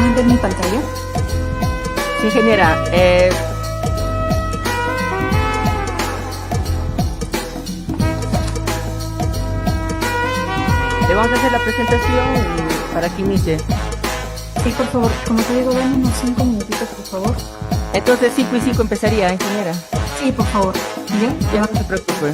¿Pueden ver mi pantalla? Sí, ingeniera, le vamos a hacer la presentación y para que inicie. Sí, por favor. Como te digo, dame unos 5 minutitos, por favor. Entonces 5 y 5 empezaría, ingeniera. Sí, por favor. ¿Ya? Ya Ya. no se preocupe.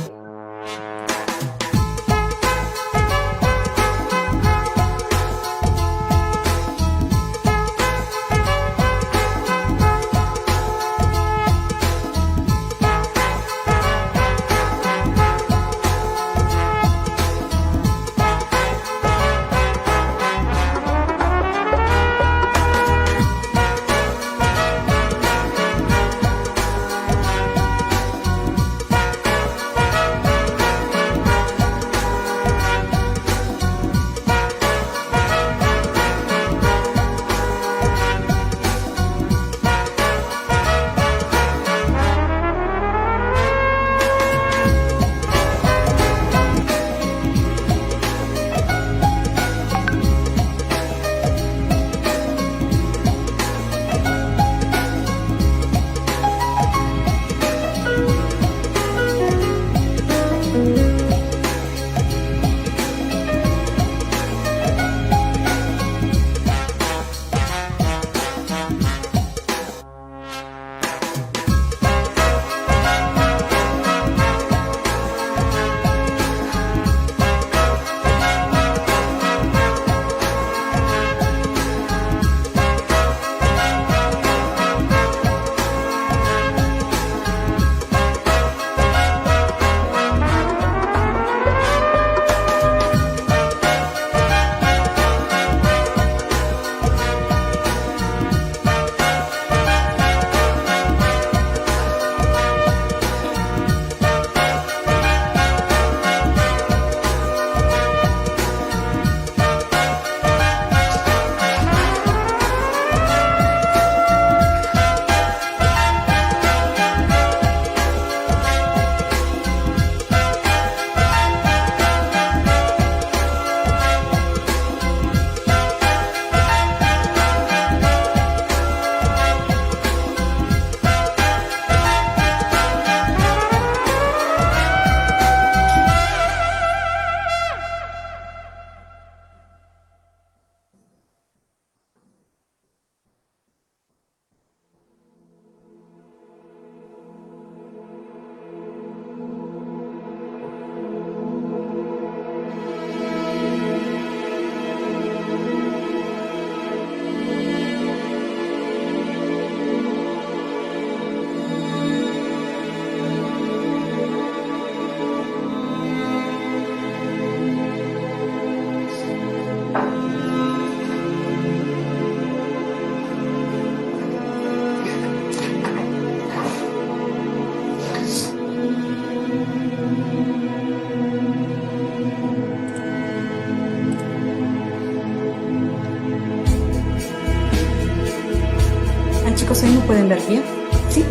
Ah, chicos, ahí me pueden ver bien. Sí,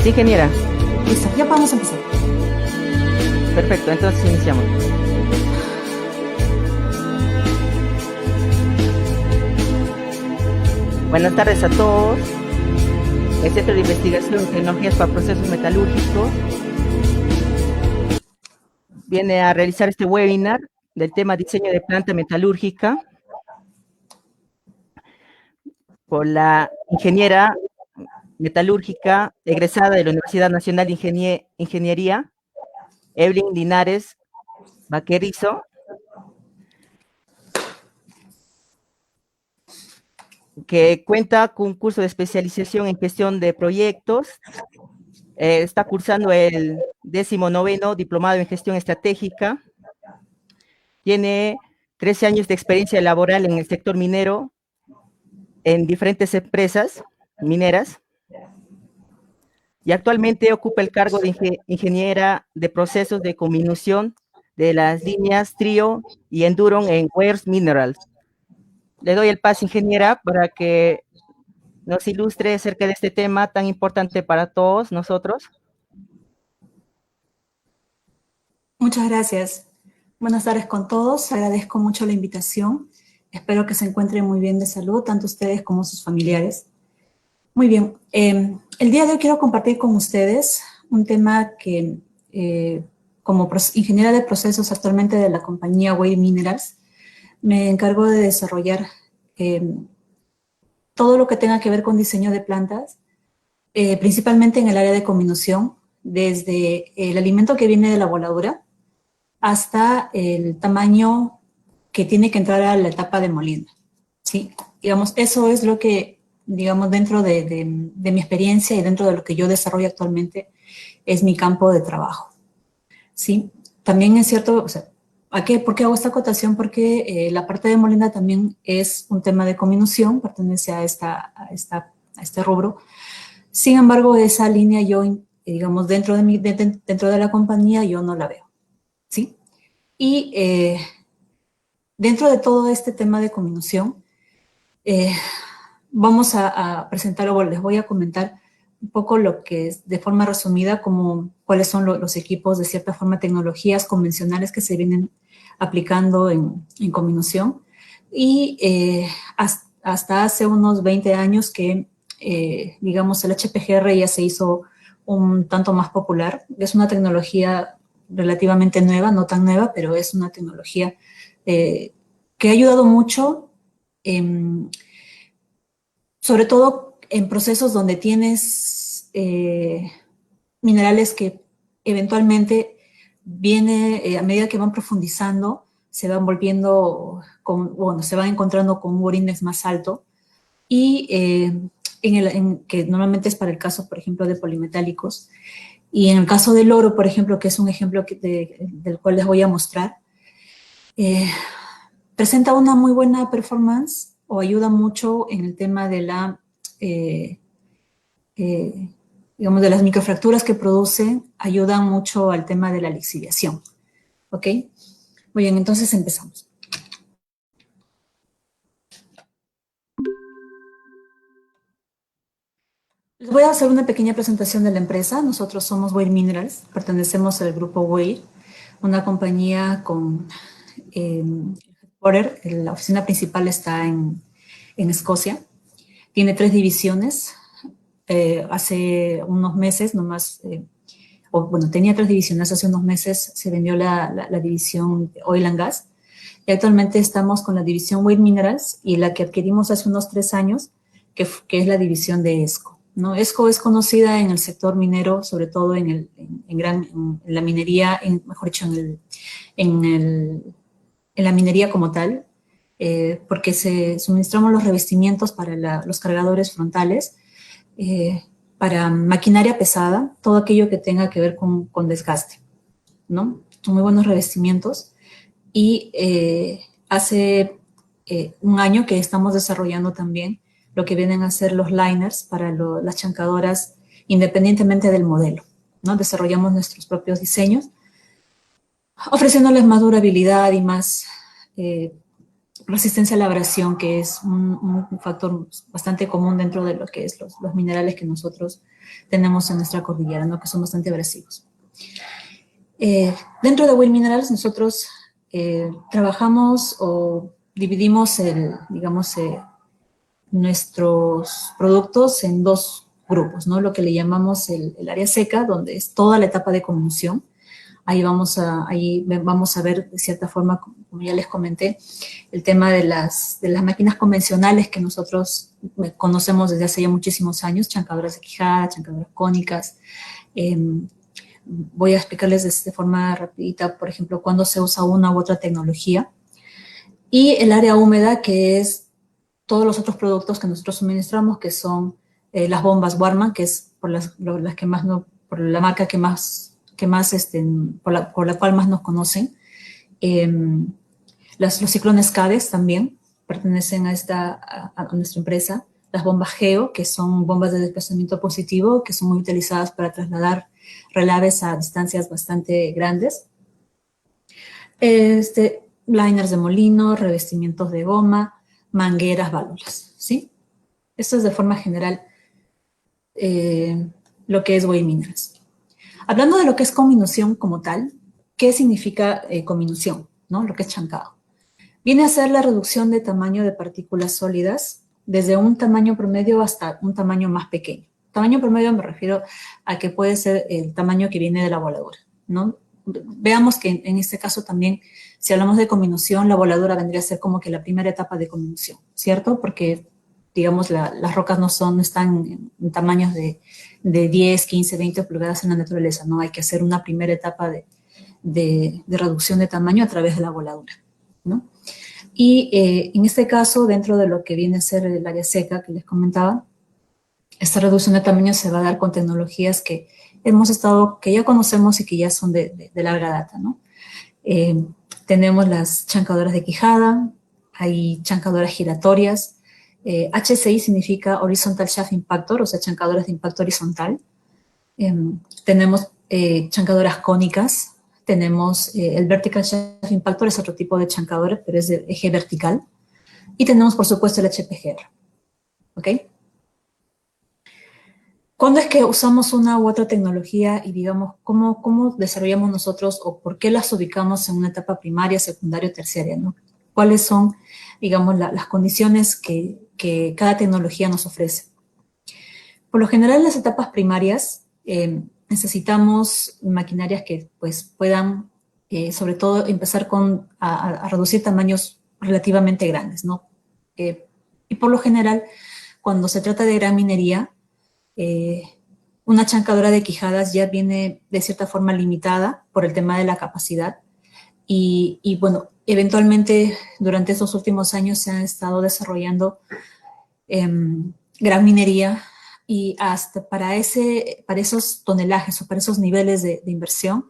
Sí, ingeniera. listo. Ya vamos a empezar. Perfecto, entonces iniciamos. Buenas tardes a todos. El Centro de Investigación en Tecnologías para Procesos Metalúrgicos viene a realizar este webinar del tema diseño de planta metalúrgica por la ingeniera metalúrgica egresada de la Universidad Nacional de Ingeniería, Evelyn Linares Vaquerizo, que cuenta con un curso de especialización en gestión de proyectos. Está cursando el 19º diplomado en gestión estratégica. Tiene 13 años de experiencia laboral en el sector minero en diferentes empresas mineras y actualmente ocupa el cargo de ingeniera de procesos de combinación de las líneas Trio y Enduron en Wears Minerals. Le doy el paso, ingeniera, para que nos ilustre acerca de este tema tan importante para todos nosotros. Muchas gracias. Buenas tardes con todos. Agradezco mucho la invitación. Espero que se encuentren muy bien de salud, tanto ustedes como sus familiares. Muy bien, el día de hoy quiero compartir con ustedes un tema que como ingeniera de procesos actualmente de la compañía Wave Minerals, me encargo de desarrollar todo lo que tenga que ver con diseño de plantas, principalmente en el área de combinación, desde el alimento que viene de la voladura hasta el tamaño que tiene que entrar a la etapa de molienda, ¿sí? Digamos, eso es lo que, digamos, dentro de mi experiencia y dentro de lo que yo desarrollo actualmente, es mi campo de trabajo, ¿sí? También es cierto, o sea, ¿por qué hago esta acotación? Porque la parte de molienda también es un tema de combinación, pertenece a este rubro. Sin embargo, esa línea yo, digamos, dentro de la compañía yo no la veo, ¿sí? Y dentro de todo este tema de combinación, vamos a presentar o les voy a comentar un poco lo que es de forma resumida, como cuáles son los equipos, de cierta forma, tecnologías convencionales que se vienen aplicando en combinación. Y hasta hace unos 20 años que, digamos, el HPGR ya se hizo un tanto más popular. Es una tecnología relativamente nueva, no tan nueva, pero es una tecnología que ha ayudado mucho, sobre todo en procesos donde tienes minerales que eventualmente a medida que van profundizando, se van volviendo, se van encontrando con un Wood Index más alto y que normalmente es para el caso, por ejemplo, de polimetálicos. Y en el caso del oro, por ejemplo, que es un ejemplo del cual les voy a mostrar, presenta una muy buena performance o ayuda mucho en el tema de eh, eh, digamos, de las microfracturas que produce, ayudan mucho al tema de la lixiviación. ¿Ok? Muy bien, entonces empezamos. Les voy a hacer una pequeña presentación de la empresa. Nosotros somos Wave Minerals, pertenecemos al grupo Wave, una compañía con la oficina principal está en Escocia. Tiene 3 divisiones. Hace unos meses, nomás, tenía 3 divisiones. Hace unos meses se vendió la división Oil and Gas. Y actualmente estamos con la división Wave Minerals y la que adquirimos hace unos 3 años, que es la división de ESCO, ¿no? ESCO es conocida en el sector minero, sobre todo en la minería, mejor dicho, en la minería como tal, porque suministramos los revestimientos para los cargadores frontales, para maquinaria pesada, todo aquello que tenga que ver con desgaste, ¿no? Son muy buenos revestimientos. Y hace un año que estamos desarrollando también lo que vienen a ser los liners para las chancadoras, independientemente del modelo, ¿no? Desarrollamos nuestros propios diseños, ofreciéndoles más durabilidad y más resistencia a la abrasión, que es un factor bastante común dentro de lo que es los minerales que nosotros tenemos en nuestra cordillera, ¿no? Que son bastante abrasivos. Dentro de Wave Minerals nosotros trabajamos o dividimos nuestros productos en 2 grupos, ¿no? Lo que le llamamos el área seca, donde es toda la etapa de combinación. Ahí vamos a ver, de cierta forma, como ya les comenté, el tema de las máquinas convencionales que nosotros conocemos desde hace ya muchísimos años, chancadoras de quijada, chancadoras cónicas. Voy a explicarles de forma rapidita, por ejemplo, cuándo se usa una u otra tecnología. Y el área húmeda, que es todos los otros productos que nosotros suministramos, que son las bombas Warman, que es por la marca por la cual más nos conocen. Los ciclones CADES también pertenecen a nuestra empresa. Las bombas GEO, que son bombas de desplazamiento positivo, que son muy utilizadas para trasladar relaves a distancias bastante grandes. Liners de molino, revestimientos de goma, mangueras, válvulas, ¿sí? Esto es de forma general lo que es Wave Minerals. Hablando de lo que es combinación como tal, ¿qué significa combinación? ¿No? Lo que es chancado. Viene a ser la reducción de tamaño de partículas sólidas desde un tamaño promedio hasta un tamaño más pequeño. Tamaño promedio me refiero a que puede ser el tamaño que viene de la voladura, ¿no? Veamos que en este caso también, si hablamos de conminución, la voladura vendría a ser como que la primera etapa de conminución, ¿cierto? Porque, digamos, las rocas no están en tamaños de 10, 15, 20 pulgadas en la naturaleza, ¿no? Hay que hacer una primera etapa de reducción de tamaño a través de la voladura, ¿no? Y en este caso, dentro de lo que viene a ser el área seca que les comentaba, esta reducción de tamaño se va a dar con tecnologías que que ya conocemos y que ya son de larga data, ¿no? Tenemos las chancadoras de quijada, hay chancadoras giratorias. HSI significa Horizontal Shaft Impactor, o sea, chancadoras de impacto horizontal. Tenemos chancadoras cónicas, tenemos el Vertical Shaft Impactor, es otro tipo de chancadora, pero es de eje vertical. Y tenemos, por supuesto, el HPGR. ¿Ok? ¿Cuándo es que usamos una u otra tecnología y, digamos, cómo desarrollamos nosotros o por qué las ubicamos en una etapa primaria, secundaria o terciaria, ¿no? ¿Cuáles son, digamos, las condiciones que cada tecnología nos ofrece? Por lo general, en las etapas primarias necesitamos maquinarias que pues, puedan, sobre todo, empezar a reducir tamaños relativamente grandes, ¿no? Y por lo general, cuando se trata de gran minería, eh, una chancadora de quijadas ya viene de cierta forma limitada por el tema de la capacidad y bueno, eventualmente durante estos últimos años se han estado desarrollando gran minería y hasta para esos tonelajes o para esos niveles de inversión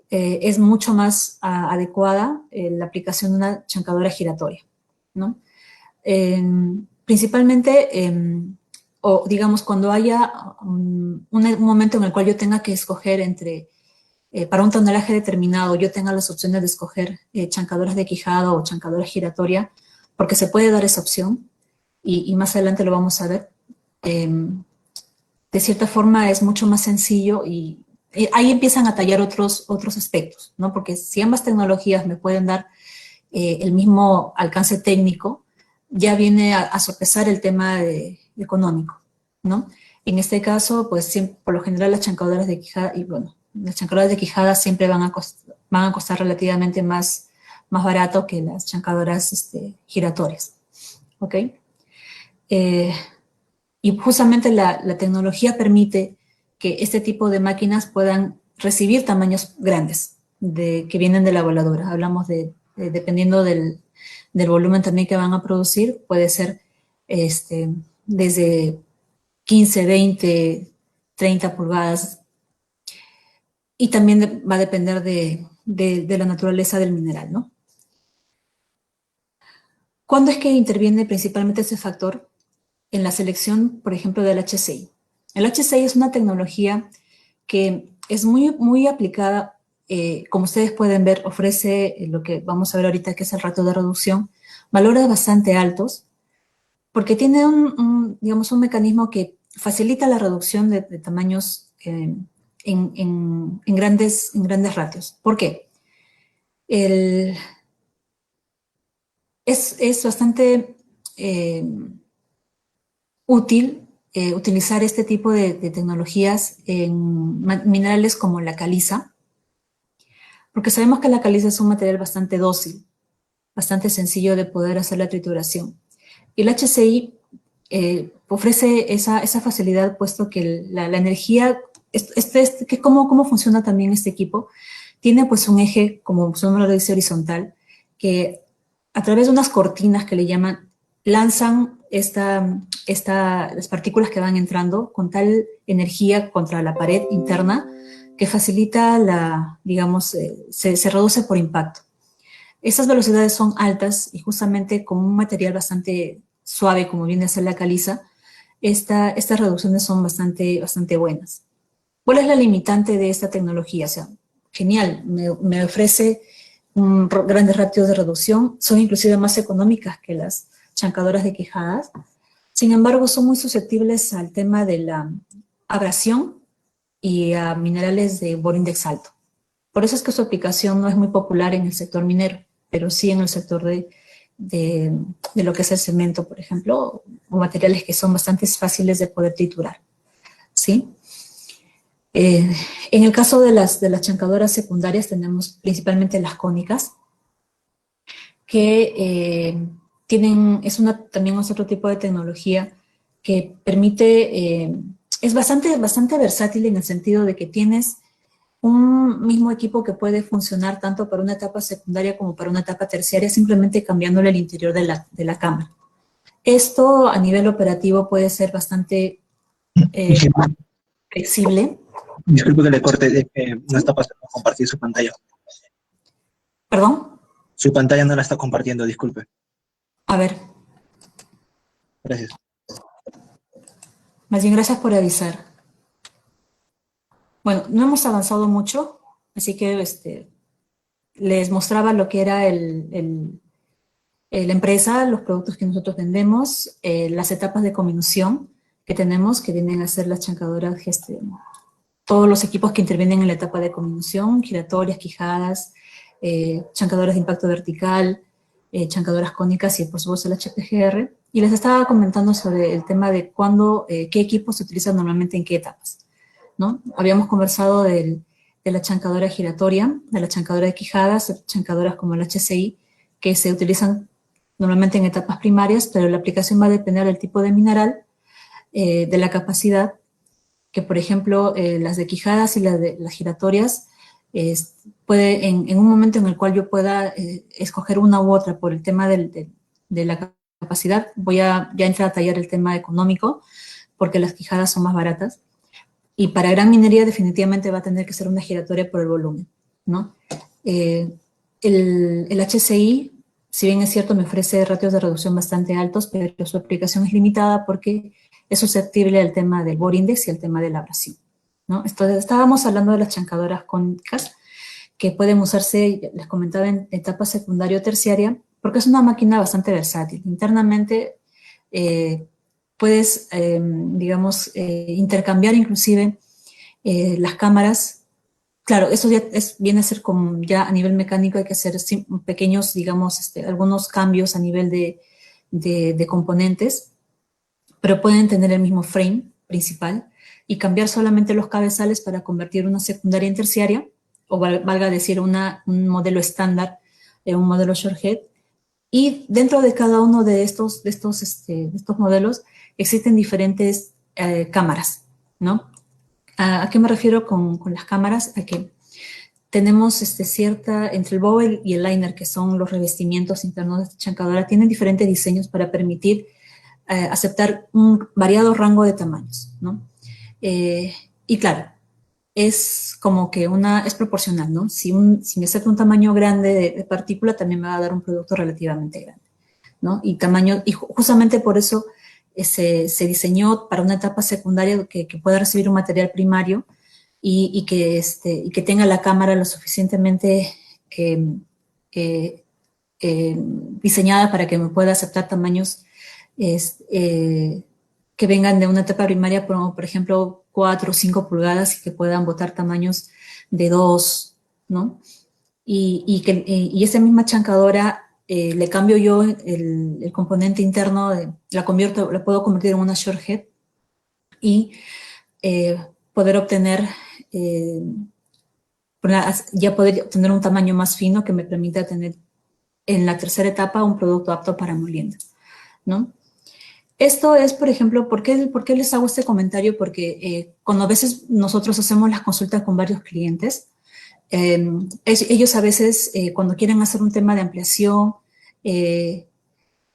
es mucho más adecuada la aplicación de una chancadora giratoria, ¿no? Principalmente, o digamos, cuando haya un momento en el cual yo tenga que escoger para un tonelaje determinado, yo tenga las opciones de escoger chancadoras de quijada o chancadora giratoria, porque se puede dar esa opción, y más adelante lo vamos a ver. De cierta forma es mucho más sencillo y ahí empiezan a tallar otros aspectos, ¿no? Porque si ambas tecnologías me pueden dar el mismo alcance técnico, ya viene a sopesar el tema económico, ¿no? En este caso, pues siempre, por lo general las chancadoras de quijada, y bueno, las chancadoras de quijada siempre van a costar relativamente más barato que las chancadoras giratorias, ¿ok? Y justamente la tecnología permite que este tipo de máquinas puedan recibir tamaños grandes que vienen de la voladura. Hablamos dependiendo del volumen también que van a producir, puede ser desde 15, 20, 30 pulgadas. Y también va a depender de la naturaleza del mineral, ¿no? ¿Cuándo es que interviene principalmente ese factor? En la selección, por ejemplo, del HCI. El HCI es una tecnología que es muy aplicada, como ustedes pueden ver, ofrece lo que vamos a ver ahorita, que es el ratio de reducción, valores bastante altos, porque tiene digamos, un mecanismo que facilita la reducción de tamaños en grandes ratios. ¿Por qué? Es bastante útil utilizar este tipo de tecnologías en minerales como la caliza, porque sabemos que la caliza es un material bastante dócil, bastante sencillo de poder hacer la trituración. Y el HCI ofrece esa facilidad, puesto que la energía, ¿cómo funciona también este equipo? Tiene pues un eje, como su nombre lo dice, horizontal, que a través de unas cortinas que le llaman, lanzan las partículas que van entrando con tal energía contra la pared interna que facilita digamos, se reduce por impacto. Esas velocidades son altas y justamente con un material bastante suave, como viene a ser la caliza, estas reducciones son bastante buenas. ¿Cuál es la limitante de esta tecnología? O sea, genial, me ofrece grandes ratios de reducción, son inclusive más económicas que las chancadoras de quijadas. Sin embargo, son muy susceptibles al tema de la abrasión y a minerales de boro index alto. Por eso es que su aplicación no es muy popular en el sector minero, pero sí en el sector de lo que es el cemento, por ejemplo, o materiales que son bastante fáciles de poder triturar, ¿sí? En el caso de las chancadoras secundarias tenemos principalmente las cónicas, que también es otro tipo de tecnología que permite, es bastante versátil en el sentido de que tienes un mismo equipo que puede funcionar tanto para una etapa secundaria como para una etapa terciaria, simplemente cambiándole el interior de la cámara. Esto a nivel operativo puede ser bastante flexible. Disculpe que le corte, no está pasando a compartir su pantalla. ¿Perdón? Su pantalla no la está compartiendo, disculpe. A ver, Gracias. más bien gracias por avisar. Bueno, no hemos avanzado mucho, así que les mostraba lo que era la empresa, los productos que nosotros vendemos, las etapas de cominución que tenemos, que vienen a ser las chancadoras, todos los equipos que intervienen en la etapa de cominución, giratorias, quijadas, chancadoras de impacto vertical, chancadoras cónicas y por supuesto el HPGR. Y les estaba comentando sobre el tema de qué equipos se utilizan normalmente en qué etapas, ¿no? Habíamos conversado de la chancadora giratoria, de la chancadora de quijadas, chancadoras como el HCI, que se utilizan normalmente en etapas primarias, pero la aplicación va a depender del tipo de mineral, de la capacidad, que por ejemplo las de quijadas y las giratorias, puede en un momento en el cual yo pueda escoger una u otra por el tema de la capacidad, voy a ya entrar a tallar el tema económico, porque las quijadas son más baratas. Y para gran minería definitivamente va a tener que ser una giratoria por el volumen, ¿no? El HCI, si bien es cierto, me ofrece ratios de reducción bastante altos, pero su aplicación es limitada porque es susceptible al tema del bore index y al tema de la abrasión, ¿no? Entonces, estábamos hablando de las chancadoras cónicas, que pueden usarse, les comentaba, en etapa secundaria o terciaria, porque es una máquina bastante versátil. Internamente, puedes, digamos, intercambiar inclusive las cámaras. Claro, eso ya viene a ser como ya a nivel mecánico, hay que hacer pequeños, digamos, algunos cambios a nivel de componentes, pero pueden tener el mismo frame principal y cambiar solamente los cabezales para convertir una secundaria en terciaria, o valga decir un modelo estándar, un modelo short head. Y dentro de cada uno de estos modelos existen diferentes cámaras, ¿no? ¿A qué me refiero con las cámaras? A que tenemos entre el bowl y el liner, que son los revestimientos internos de esta chancadora, tienen diferentes diseños para permitir aceptar un variado rango de tamaños, ¿no? Y claro, es como que es proporcional, ¿no? Si me acepta un tamaño grande de partícula, también me va a dar un producto relativamente grande, ¿no? Y justamente por eso se diseñó para una etapa secundaria que pueda recibir un material primario y que tenga la cámara lo suficientemente diseñada para que me pueda aceptar tamaños que vengan de una etapa primaria, por ejemplo, 4 o 5 pulgadas y que puedan botar tamaños de 2, ¿no? Y esa misma chancadora le cambio yo el componente interno, la puedo convertir en una short head y poder obtener, ya poder obtener un tamaño más fino que me permita tener en la tercera etapa un producto apto para molienda, ¿no? Esto es, por ejemplo, ¿por qué les hago este comentario? Porque cuando a veces nosotros hacemos las consultas con varios clientes, ellos a veces, cuando quieren hacer un tema de ampliación,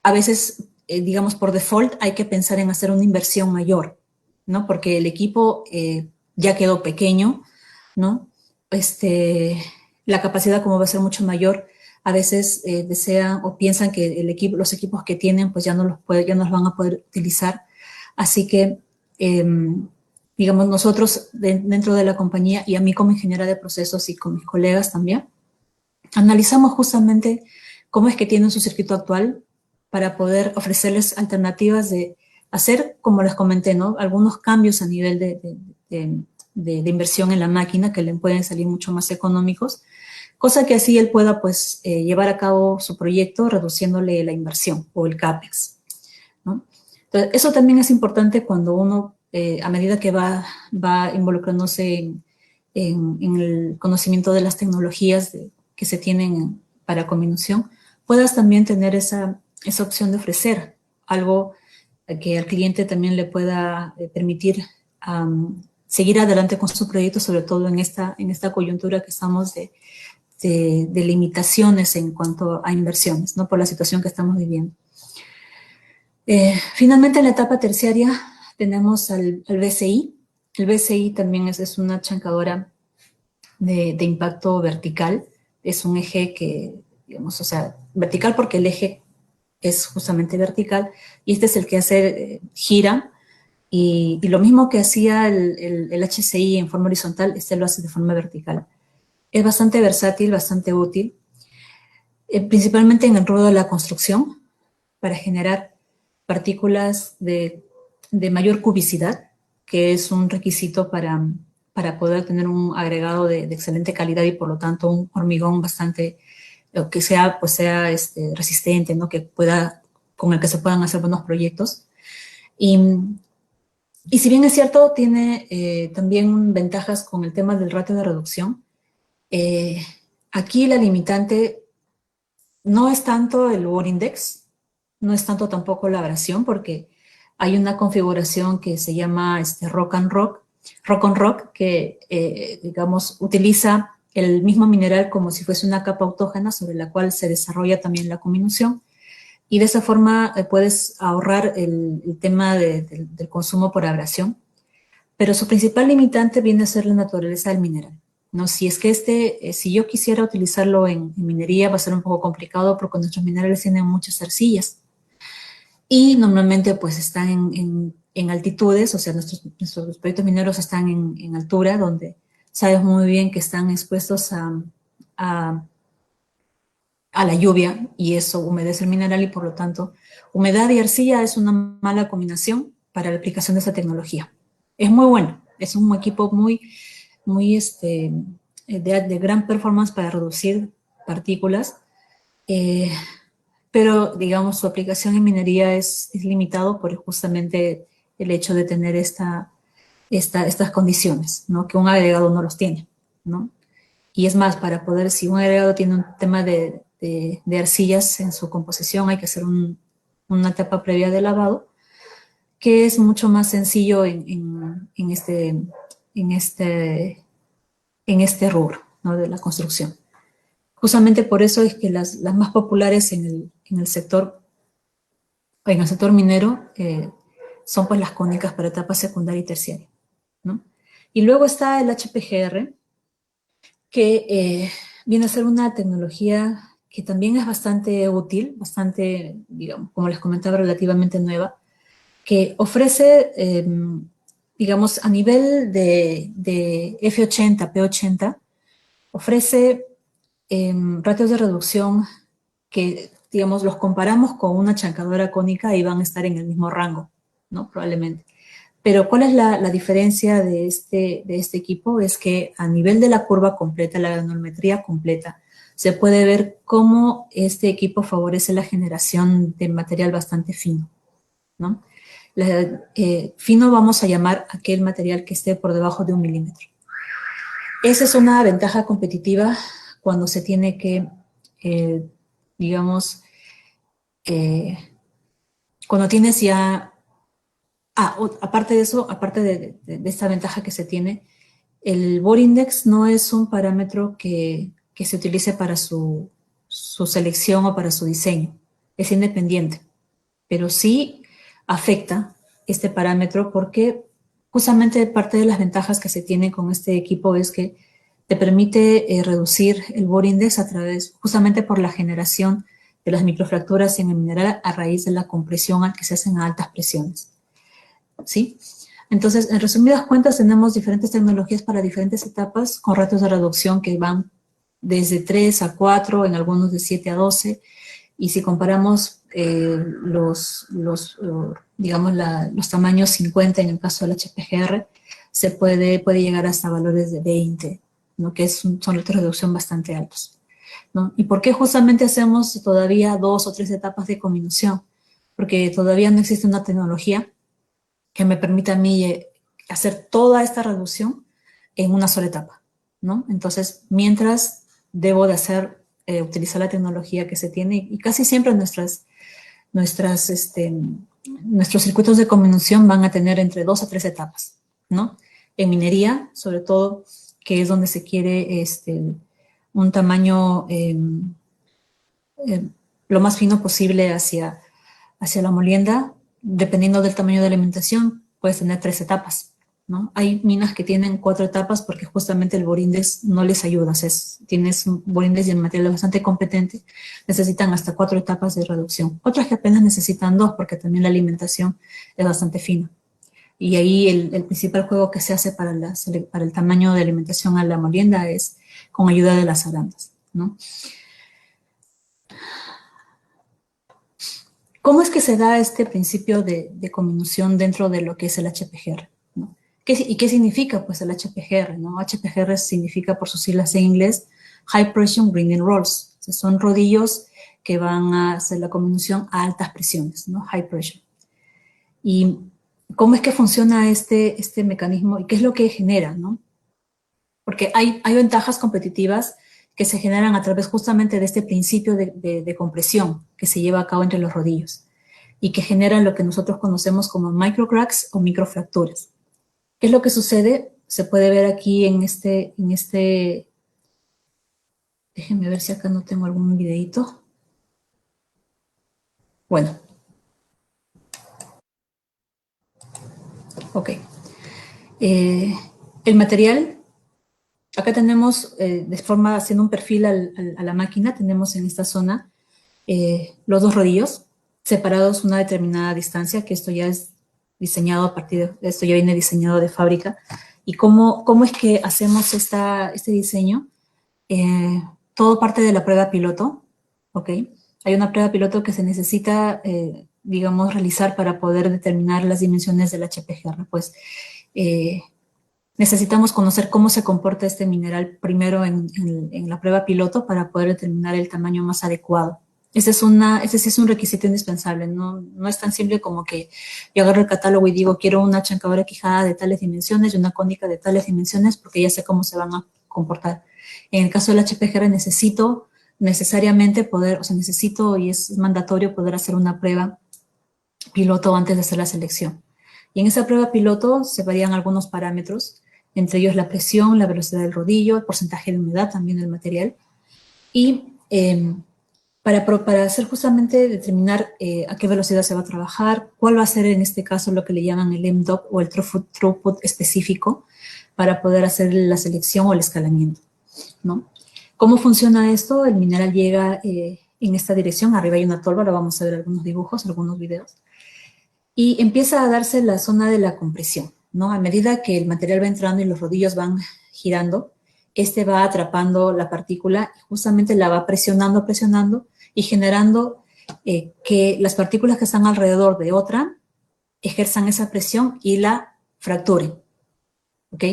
a veces, digamos, por default hay que pensar en hacer una inversión mayor, ¿no? Porque el equipo ya quedó pequeño, ¿no? La capacidad, como va a ser mucho mayor, a veces desean o piensan que los equipos que tienen pues ya no los van a poder utilizar. Así que, digamos, nosotros dentro de la compañía y a mí como ingeniera de procesos y con mis colegas también, analizamos justamente cómo es que tienen su circuito actual para poder ofrecerles alternativas de hacer, como les comenté, ¿no? Algunos cambios a nivel de inversión en la máquina que le pueden salir mucho más económicos, cosa que así él pueda pues llevar a cabo su proyecto reduciéndole la inversión o el CAPEX, ¿no? Entonces, eso también es importante cuando uno, a medida que va involucrándose en el conocimiento de las tecnologías que se tienen para combinación, puedas también tener esa opción de ofrecer algo que al cliente también le pueda permitir seguir adelante con su proyecto, sobre todo en esta coyuntura que estamos de limitaciones en cuanto a inversiones, ¿no? Por la situación que estamos viviendo. Finalmente, en la etapa terciaria tenemos al BCI. El BCI también es una chancadora de impacto vertical. Es un eje que, digamos, o sea, vertical porque el eje es justamente vertical, y este es el que hace, gira, y lo mismo que hacía el HCI en forma horizontal, este lo hace de forma vertical. Es bastante versátil, bastante útil, principalmente en el rubro de la construcción, para generar partículas de mayor cubicidad, que es un requisito para poder tener un agregado de excelente calidad y por lo tanto un hormigón bastante, que sea resistente, ¿no? Con el que se puedan hacer buenos proyectos. Y si bien es cierto, tiene también ventajas con el tema del ratio de reducción. Aquí la limitante no es tanto el Word Index, no es tanto tampoco la abrasión, porque hay una configuración que se llama Rock on Rock, que, digamos, utiliza el mismo mineral como si fuese una capa autógena sobre la cual se desarrolla también la combinación, y de esa forma puedes ahorrar el tema del consumo por abrasión, pero su principal limitante viene a ser la naturaleza del mineral, ¿no? Si es que si yo quisiera utilizarlo en minería va a ser un poco complicado porque nuestros minerales tienen muchas arcillas y normalmente pues están en altitudes, o sea, nuestros proyectos mineros están en altura donde sabes muy bien que están expuestos a la lluvia y eso humedece el mineral y por lo tanto humedad y arcilla es una mala combinación para la aplicación de esa tecnología. Es muy bueno, es un equipo muy de gran performance para reducir partículas, pero digamos su aplicación en minería es limitado por justamente el hecho de tener estas condiciones, ¿no? Que un agregado no los tiene, ¿no? Y es más, si un agregado tiene un tema de arcillas en su composición, hay que hacer una etapa previa de lavado, que es mucho más sencillo en este rubro, ¿no? De la construcción. Justamente por eso es que las más populares en el sector minero son pues las cónicas para etapa secundaria y terciaria, ¿no? Y luego está el HPGR, que viene a ser una tecnología que también es bastante útil, bastante, digamos, como les comentaba, relativamente nueva, que ofrece, digamos, a nivel de F80, P80, ofrece ratios de reducción que, digamos, los comparamos con una chancadora cónica y van a estar en el mismo rango, ¿no? Probablemente. Pero ¿cuál es la diferencia de este equipo? Es que a nivel de la curva completa, la granulometría completa, se puede ver cómo este equipo favorece la generación de material bastante fino, ¿no? Fino vamos a llamar aquel material que esté por debajo de 1 milímetro. Esa es una ventaja competitiva cuando se tiene que, digamos, cuando tienes ya... aparte de eso, aparte de esta ventaja que se tiene, el Bore Index no es un parámetro que se utilice para su selección o para su diseño. Es independiente, pero sí afecta este parámetro porque justamente parte de las ventajas que se tiene con este equipo es que te permite reducir el Bore Index justamente por la generación de las microfracturas en el mineral a raíz de la compresión que se hacen a altas presiones, ¿sí? Entonces, en resumidas cuentas, tenemos diferentes tecnologías para diferentes etapas con ratios de reducción que van desde 3 a 4, en algunos de 7 a 12, y si comparamos digamos, los tamaños 50 en el caso del HPGR, puede llegar hasta valores de 20, ¿no? Que son retos de reducción bastante altos, ¿no? ¿Y por qué justamente hacemos todavía 2 o 3 etapas de comminución? Porque todavía no existe una tecnología que me permita a mí hacer toda esta reducción en una sola etapa, ¿no? Entonces, mientras debo de utilizar la tecnología que se tiene, y casi siempre nuestros circuitos de comminución van a tener entre 2 a 3 etapas, ¿no? En minería, sobre todo, que es donde se quiere un tamaño lo más fino posible hacia la molienda, dependiendo del tamaño de la alimentación, puedes tener 3 etapas, ¿no? Hay minas que tienen 4 etapas porque justamente el borindes no les ayuda. O sea, tienes un borindes y el material es bastante competente, necesitan hasta 4 etapas de reducción. Otras que apenas necesitan 2 porque también la alimentación es bastante fina. Y ahí el principal juego que se hace para el tamaño de alimentación a la molienda es con ayuda de las arandas, ¿no? ¿Cómo es que se da este principio de comminución dentro de lo que es el HPGR, ¿no? ¿Y qué significa, pues, el HPGR, ¿no? HPGR significa, por sus siglas en inglés, High Pressure Grinding Rolls. O sea, son rodillos que van a hacer la comminución a altas presiones, ¿no? High Pressure. ¿Y cómo es que funciona este mecanismo y qué es lo que genera, ¿no? Porque hay ventajas competitivas que se generan a través justamente de este principio de compresión que se lleva a cabo entre los rodillos y que generan lo que nosotros conocemos como microcracks o microfracturas. ¿Qué es lo que sucede? Se puede ver aquí en este, déjenme ver si acá no tengo algún videito. Bueno. Ok. El material, acá tenemos haciendo un perfil a la máquina, tenemos en esta zona los 2 rodillos separados una determinada distancia, que esto ya es diseñado esto ya viene diseñado de fábrica. ¿Y cómo es que hacemos este diseño? Todo parte de la prueba piloto, ¿ok? Hay una prueba piloto que se necesita, digamos, realizar para poder determinar las dimensiones del HPGR. Pues necesitamos conocer cómo se comporta este mineral primero en la prueba piloto para poder determinar el tamaño más adecuado. Ese sí es un requisito indispensable, no es tan simple como que yo agarro el catálogo y digo quiero una chancadora quijada de tales dimensiones y una cónica de tales dimensiones porque ya sé cómo se van a comportar. En el caso del HPGR necesito necesariamente necesito y es mandatorio poder hacer una prueba piloto antes de hacer la selección. Y en esa prueba piloto se varían algunos parámetros, entre ellos la presión, la velocidad del rodillo, el porcentaje de humedad también del material. Y para hacer justamente determinar a qué velocidad se va a trabajar, cuál va a ser en este caso lo que le llaman el MDOP o el throughput específico para poder hacer la selección o el escalamiento, ¿no? ¿Cómo funciona esto? El mineral llega en esta dirección, arriba hay una tolva, lo vamos a ver algunos dibujos, algunos videos, y empieza a darse la zona de la compresión, ¿no? A medida que el material va entrando y los rodillos van girando, este va atrapando la partícula y justamente la va presionando y generando que las partículas que están alrededor de otra ejerzan esa presión y la fracturen, ¿ok?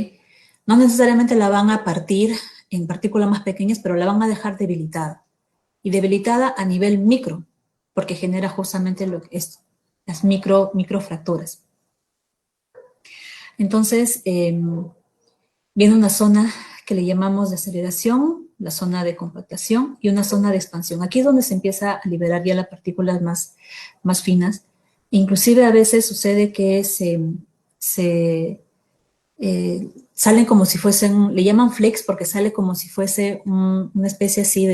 No necesariamente la van a partir en partículas más pequeñas, pero la van a dejar debilitada. Y debilitada a nivel micro, porque genera justamente las microfracturas. Entonces, viene una zona que le llamamos de aceleración, la zona de compactación y una zona de expansión. Aquí es donde se empieza a liberar ya las partículas más finas. Inclusive a veces sucede que salen como si fuesen, le llaman flex porque sale como si fuese una especie así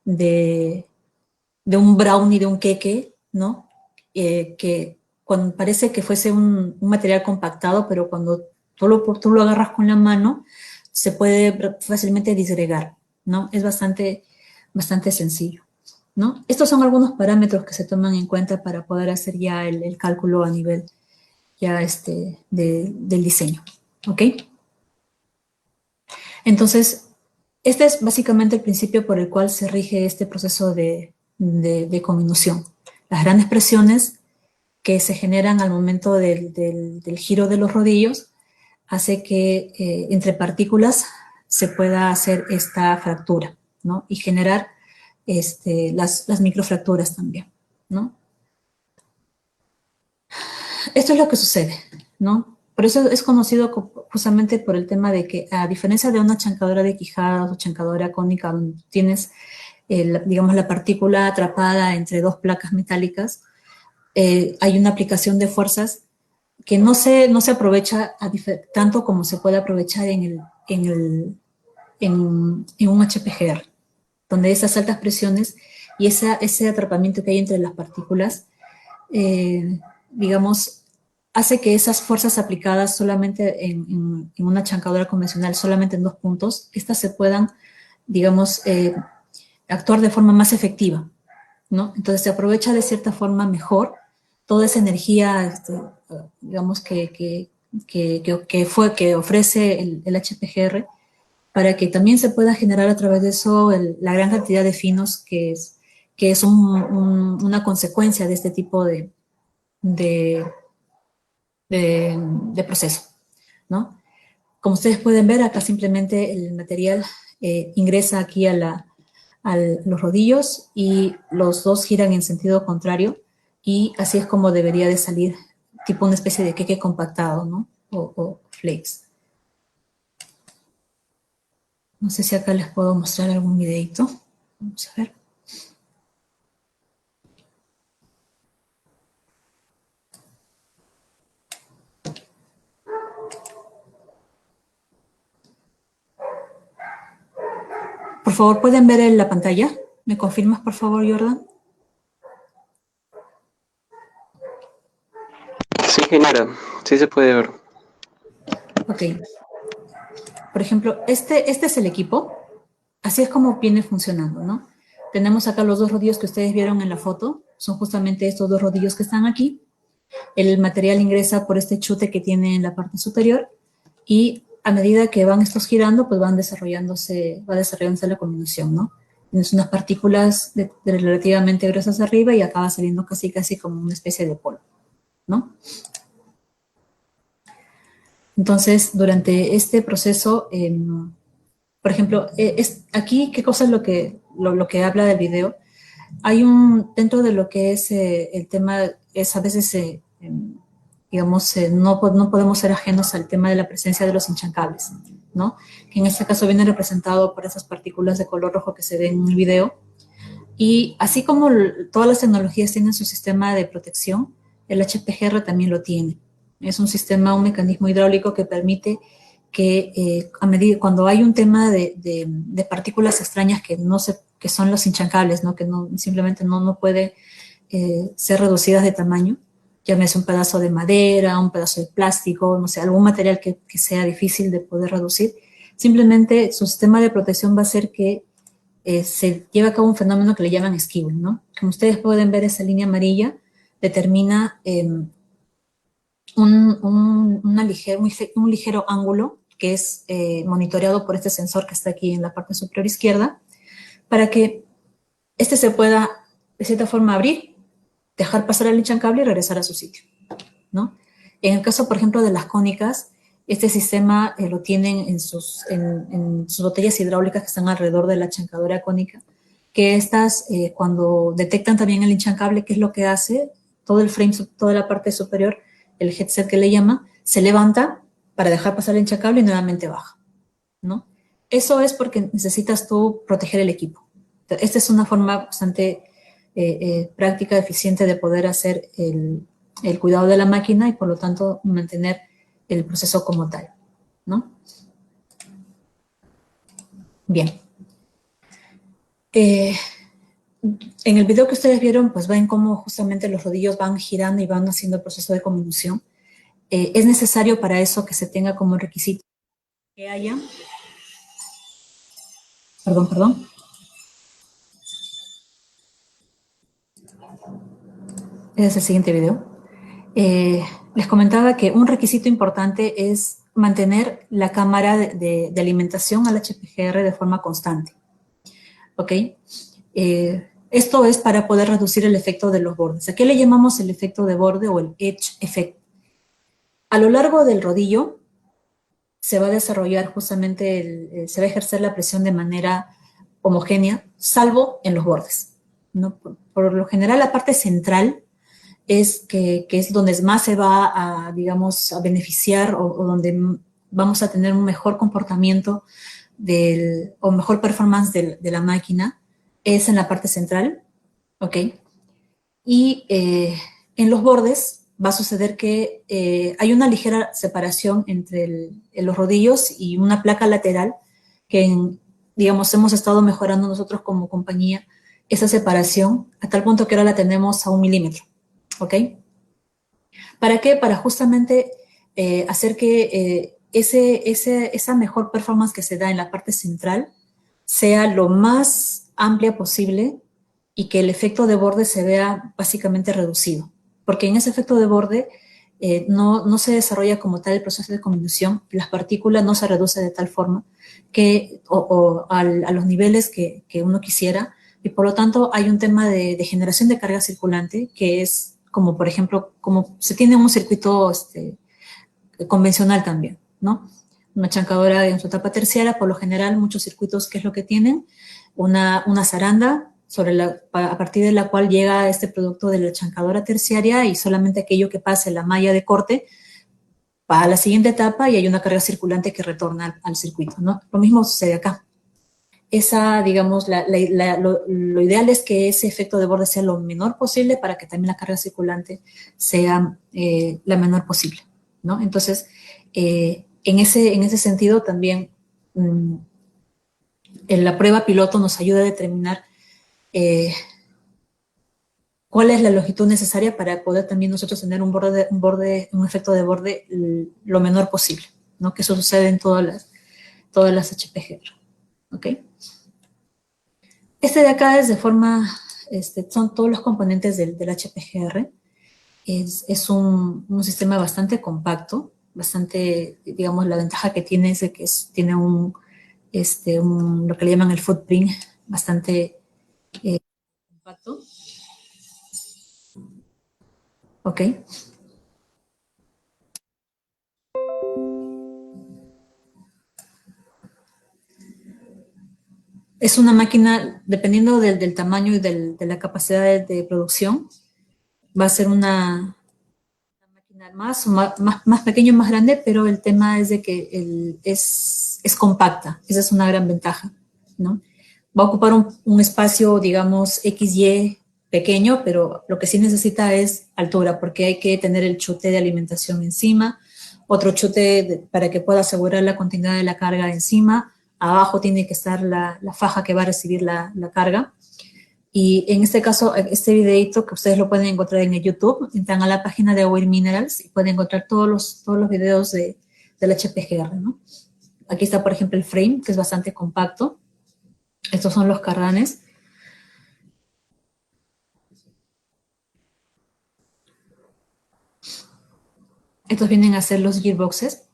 de un brownie, de un queque, ¿no? Que cuando parece que fuese un material compactado, pero cuando tú lo agarras con la mano, se puede fácilmente disgregar, ¿no? Es bastante sencillo, ¿no? Estos son algunos parámetros que se toman en cuenta para poder hacer ya el cálculo a nivel ya del diseño, ¿ok? Entonces, este es básicamente el principio por el cual se rige este proceso de comminución. Las grandes presiones que se generan al momento del giro de los rodillos hace que entre partículas se pueda hacer esta fractura, ¿no? Y generar las microfracturas también, ¿no? Esto es lo que sucede, ¿no? Por eso es conocido justamente por el tema de que, a diferencia de una chancadura de quijadas o chancadura cónica, donde tienes, digamos, la partícula atrapada entre dos placas metálicas, hay una aplicación de fuerzas que no se aprovecha tanto como se puede aprovechar en un HPGR, donde esas altas presiones y ese atrapamiento que hay entre las partículas, digamos, hace que esas fuerzas aplicadas solamente en una chancadura convencional, solamente en 2 puntos, estas se puedan, digamos, actuar de forma más efectiva, ¿no? Entonces se aprovecha de cierta forma mejor toda esa energía, digamos, que ofrece el HPGR, para que también se pueda generar a través de eso la gran cantidad de finos que es una consecuencia de este tipo de proceso, ¿no? Como ustedes pueden ver, acá simplemente el material ingresa aquí a los rodillos y los dos giran en sentido contrario, y así es como debería de salir, tipo una especie de queque compactado, ¿no? O flakes. No sé si acá les puedo mostrar algún videito. Vamos a ver. Por favor, ¿pueden ver en la pantalla? ¿Me confirmas, por favor, Jordan? Sí, Genara, sí se puede ver. Ok. Por ejemplo, este es el equipo. Así es como viene funcionando, ¿no? Tenemos acá los 2 rodillos que ustedes vieron en la foto. Son justamente estos 2 rodillos que están aquí. El material ingresa por este chute que tiene en la parte superior, y a medida que van estos girando, pues va desarrollándose la combinación, ¿no? Tienes unas partículas relativamente gruesas arriba y acaba saliendo casi como una especie de polvo, ¿no? Entonces, durante este proceso, por ejemplo, aquí, ¿qué cosa es lo que habla del video? Hay dentro de lo que es el tema, es a veces, digamos, no podemos ser ajenos al tema de la presencia de los hinchacables, ¿no? Que en este caso viene representado por esas partículas de color rojo que se ven en el video. Y así como todas las tecnologías tienen su sistema de protección, el HPGR también lo tiene. Es un sistema, un mecanismo hidráulico que permite que cuando hay un tema de partículas extrañas que son los hinchancables, ¿no? Que simplemente no puede ser reducidas de tamaño, llámese un pedazo de madera, un pedazo de plástico, no sé, algún material que sea difícil de poder reducir, simplemente su sistema de protección va a hacer que se lleva a cabo un fenómeno que le llaman skewing, ¿no? Como ustedes pueden ver, esa línea amarilla determina un ligero ángulo que es monitoreado por este sensor que está aquí en la parte superior izquierda, para que este se pueda, de cierta forma, abrir, dejar pasar el hinchancable y regresar a su sitio, ¿no? En el caso, por ejemplo, de las cónicas, este sistema lo tienen en sus botellas hidráulicas que están alrededor de la chancadura cónica, que estas, cuando detectan también el hinchancable, ¿qué es lo que hace? Todo el frame, toda la parte superior, el headset que le llama, se levanta para dejar pasar el hinchancable y nuevamente baja, ¿no? Eso es porque necesitas tú proteger el equipo. Esta es una forma bastante práctica, eficiente de poder hacer el cuidado de la máquina y por lo tanto mantener el proceso como tal, ¿no? Bien. En el video que ustedes vieron, pues ven cómo justamente los rodillos van girando y van haciendo el proceso de convolución. Es necesario para eso que se tenga como requisito que haya... Perdón. Ese es el siguiente video. Les comentaba que un requisito importante es mantener la cámara de alimentación al HPGR de forma constante. ¿Ok? Esto es para poder reducir el efecto de los bordes. ¿A qué le llamamos el efecto de borde o el edge effect? A lo largo del rodillo se va a desarrollar justamente, se va a ejercer la presión de manera homogénea, salvo en los bordes, ¿no? Por lo general, la parte central que es donde más se va a, digamos, a beneficiar o donde vamos a tener un mejor comportamiento o mejor performance de la máquina, es en la parte central, ¿ok? Y en los bordes va a suceder que hay una ligera separación entre los rodillos y una placa lateral que, digamos, hemos estado mejorando nosotros como compañía esa separación a tal punto que ahora la tenemos a 1 milímetro, ¿ok? ¿Para qué? Para justamente hacer que esa mejor performance que se da en la parte central sea lo más amplia posible y que el efecto de borde se vea básicamente reducido. Porque en ese efecto de borde no se desarrolla como tal el proceso de convulsión, las partículas no se reducen de tal forma que, a los niveles que uno quisiera, y por lo tanto hay un tema de generación de carga circulante que es como, por ejemplo, como se tiene un circuito convencional también, ¿no? Una chancadora en su etapa terciaria, por lo general, muchos circuitos, ¿qué es lo que tienen? Una zaranda a partir de la cual llega este producto de la chancadora terciaria y solamente aquello que pase la malla de corte va a la siguiente etapa y hay una carga circulante que retorna al circuito, ¿no? Lo mismo sucede acá. Digamos, lo ideal es que ese efecto de borde sea lo menor posible para que también la carga circulante sea la menor posible, ¿no? Entonces, en ese sentido también en la prueba piloto nos ayuda a determinar cuál es la longitud necesaria para poder también nosotros tener un efecto de borde lo menor posible, ¿no? Que eso sucede en todas las HPGR, ¿ok? De acá es de forma, son todos los componentes del HPGR. Es un sistema bastante compacto, bastante, digamos, la ventaja que tiene es de que tiene lo que le llaman el footprint bastante compacto. ¿Ok? Es una máquina, dependiendo del tamaño y de la capacidad de producción, va a ser una máquina más pequeña o más grande, pero el tema es de que es compacta. Esa es una gran ventaja, ¿no? Va a ocupar un espacio, digamos, XY pequeño, pero lo que sí necesita es altura, porque hay que tener el chute de alimentación encima, otro chute para que pueda asegurar la continuidad de la carga encima, abajo tiene que estar la faja que va a recibir la carga. Y en este caso, este videito que ustedes lo pueden encontrar en el YouTube, entran a la página de Weir Minerals y pueden encontrar todos los videos del HPGR, ¿no? Aquí está, por ejemplo, el frame, que es bastante compacto. Estos son los cardanes. Estos vienen a ser los gearboxes.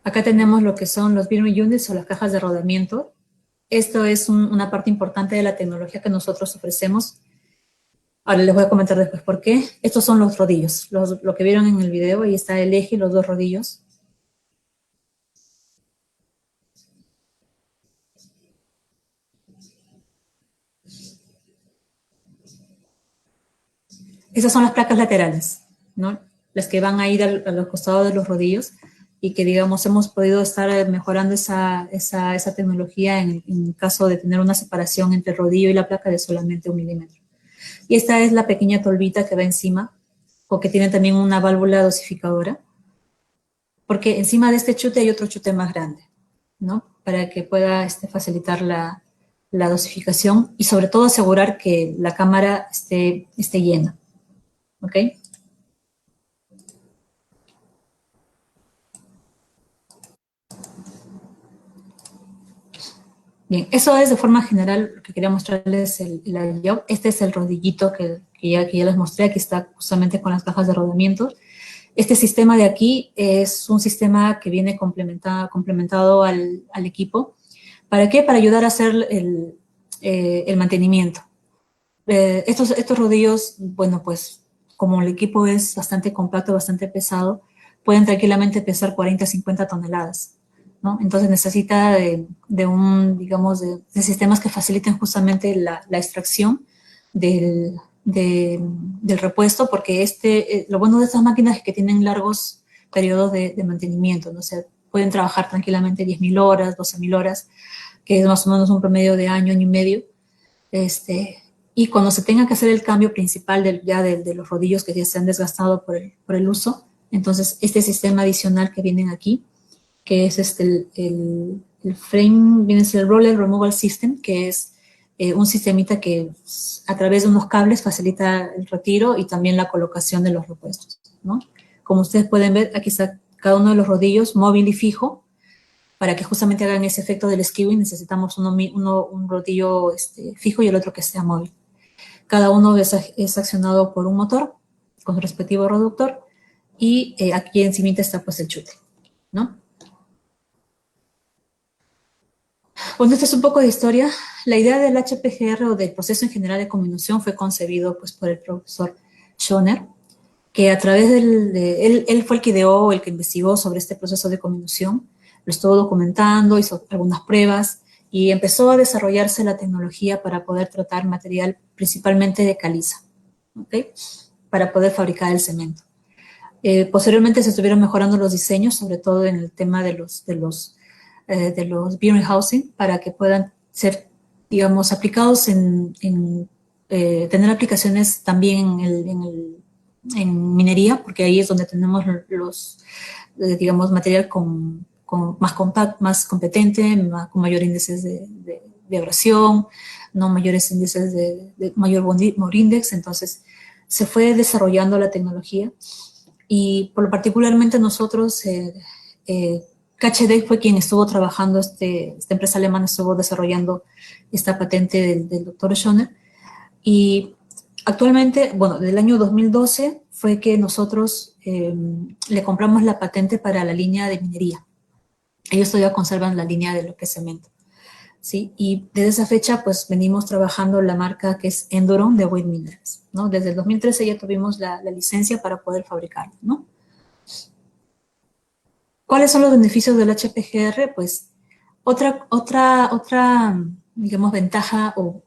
Acá tenemos lo que son los bearing units o las cajas de rodamiento. Esto es una parte importante de la tecnología que nosotros ofrecemos. Ahora les voy a comentar después por qué. Estos son los rodillos, lo que vieron en el video. Ahí está el eje y los dos rodillos. Esas son las placas laterales, ¿no? Las que van a ir a los costados de los rodillos y que, digamos, hemos podido estar mejorando esa tecnología en caso de tener una separación entre el rodillo y la placa de solamente 1 milímetro. Y esta es la pequeña tolvita que va encima, o que tiene también una válvula dosificadora, porque encima de este chute hay otro chute más grande, ¿no? Para que pueda facilitar la dosificación y sobre todo asegurar que la cámara esté llena. ¿Ok? Bien, eso es de forma general lo que quería mostrarles el layout. Este es el rodillito que ya les mostré, aquí está justamente con las cajas de rodamiento. Este sistema de aquí es un sistema que viene complementado al equipo. ¿Para qué? Para ayudar a hacer el mantenimiento. Estos rodillos, bueno, pues como el equipo es bastante compacto, bastante pesado, pueden tranquilamente pesar 40, 50 toneladas, ¿no? Entonces necesita digamos, de sistemas que faciliten justamente la extracción del repuesto, porque lo bueno de estas máquinas es que tienen largos periodos de mantenimiento, ¿no? O sea, pueden trabajar tranquilamente 10.000 horas, 12.000 horas, que es más o menos un promedio de año y medio. Y cuando se tenga que hacer el cambio principal de los rodillos que ya se han desgastado por el uso, entonces este sistema adicional que vienen aquí, que es el frame, viene a ser el Roller Removal System, que es un sistemita que a través de unos cables facilita el retiro y también la colocación de los repuestos, ¿no? Como ustedes pueden ver, aquí está cada uno de los rodillos móvil y fijo. Para que justamente hagan ese efecto del skewing necesitamos un rodillo fijo y el otro que sea móvil. Cada uno es accionado por un motor con su respectivo reductor y aquí encima está pues el chute, ¿no? Bueno, esto es un poco de historia. La idea del HPGR o del proceso en general de comminución fue concebido pues por el profesor Schoner, que a través él fue el que ideó, el que investigó sobre este proceso de comminución, lo estuvo documentando, hizo algunas pruebas y empezó a desarrollarse la tecnología para poder tratar material principalmente de caliza, ¿ok? Para poder fabricar el cemento. Posteriormente se estuvieron mejorando los diseños, sobre todo en el tema de los bearing housing, para que puedan ser, digamos, aplicados tener aplicaciones también en minería, porque ahí es donde tenemos digamos, material más compacto, más competente, con mayor índices de abrasión, no mayores índices de mayor bond index. Entonces se fue desarrollando la tecnología y particularmente nosotros, KHD fue quien estuvo trabajando, esta empresa alemana estuvo desarrollando esta patente del doctor Schoner. Y actualmente, bueno, del año 2012 fue que nosotros le compramos la patente para la línea de minería. Ellos todavía conservan la línea de lo que es cemento, ¿sí? Y desde esa fecha, pues, venimos trabajando la marca que es Enduron de Wade Minerals, ¿no? Desde el 2013 ya tuvimos la licencia para poder fabricarlo, ¿no? ¿Cuáles son los beneficios del HPGR? Pues, otra digamos, ventaja o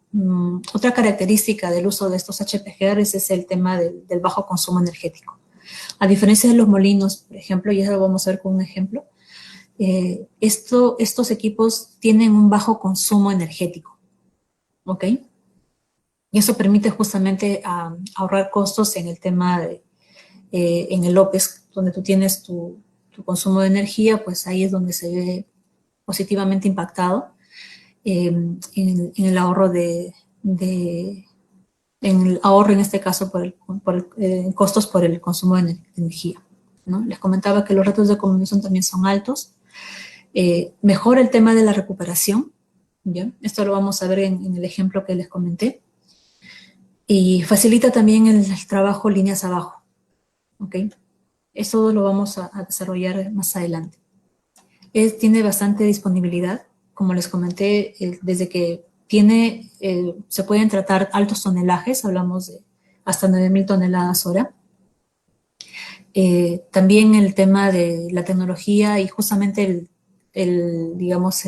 otra característica del uso de estos HPGRs es el tema del bajo consumo energético. A diferencia de los molinos, por ejemplo, y eso lo vamos a ver con un ejemplo, estos equipos tienen un bajo consumo energético, ¿ok? Y eso permite justamente ahorrar costos en el tema en el OPEX, donde tú tienes tu consumo de energía, pues ahí es donde se ve positivamente impactado en el ahorro en el ahorro en este caso en costos por el consumo de energía, ¿no? Les comentaba que los retos de comunicación también son altos. Mejora el tema de la recuperación, ¿ya? Esto lo vamos a ver en el ejemplo que les comenté. Y facilita también el trabajo líneas abajo, ¿ok? Eso lo vamos a desarrollar más adelante. Tiene bastante disponibilidad, como les comenté, desde que se pueden tratar altos tonelajes, hablamos de hasta 9.000 toneladas hora. También el tema de la tecnología y justamente digamos,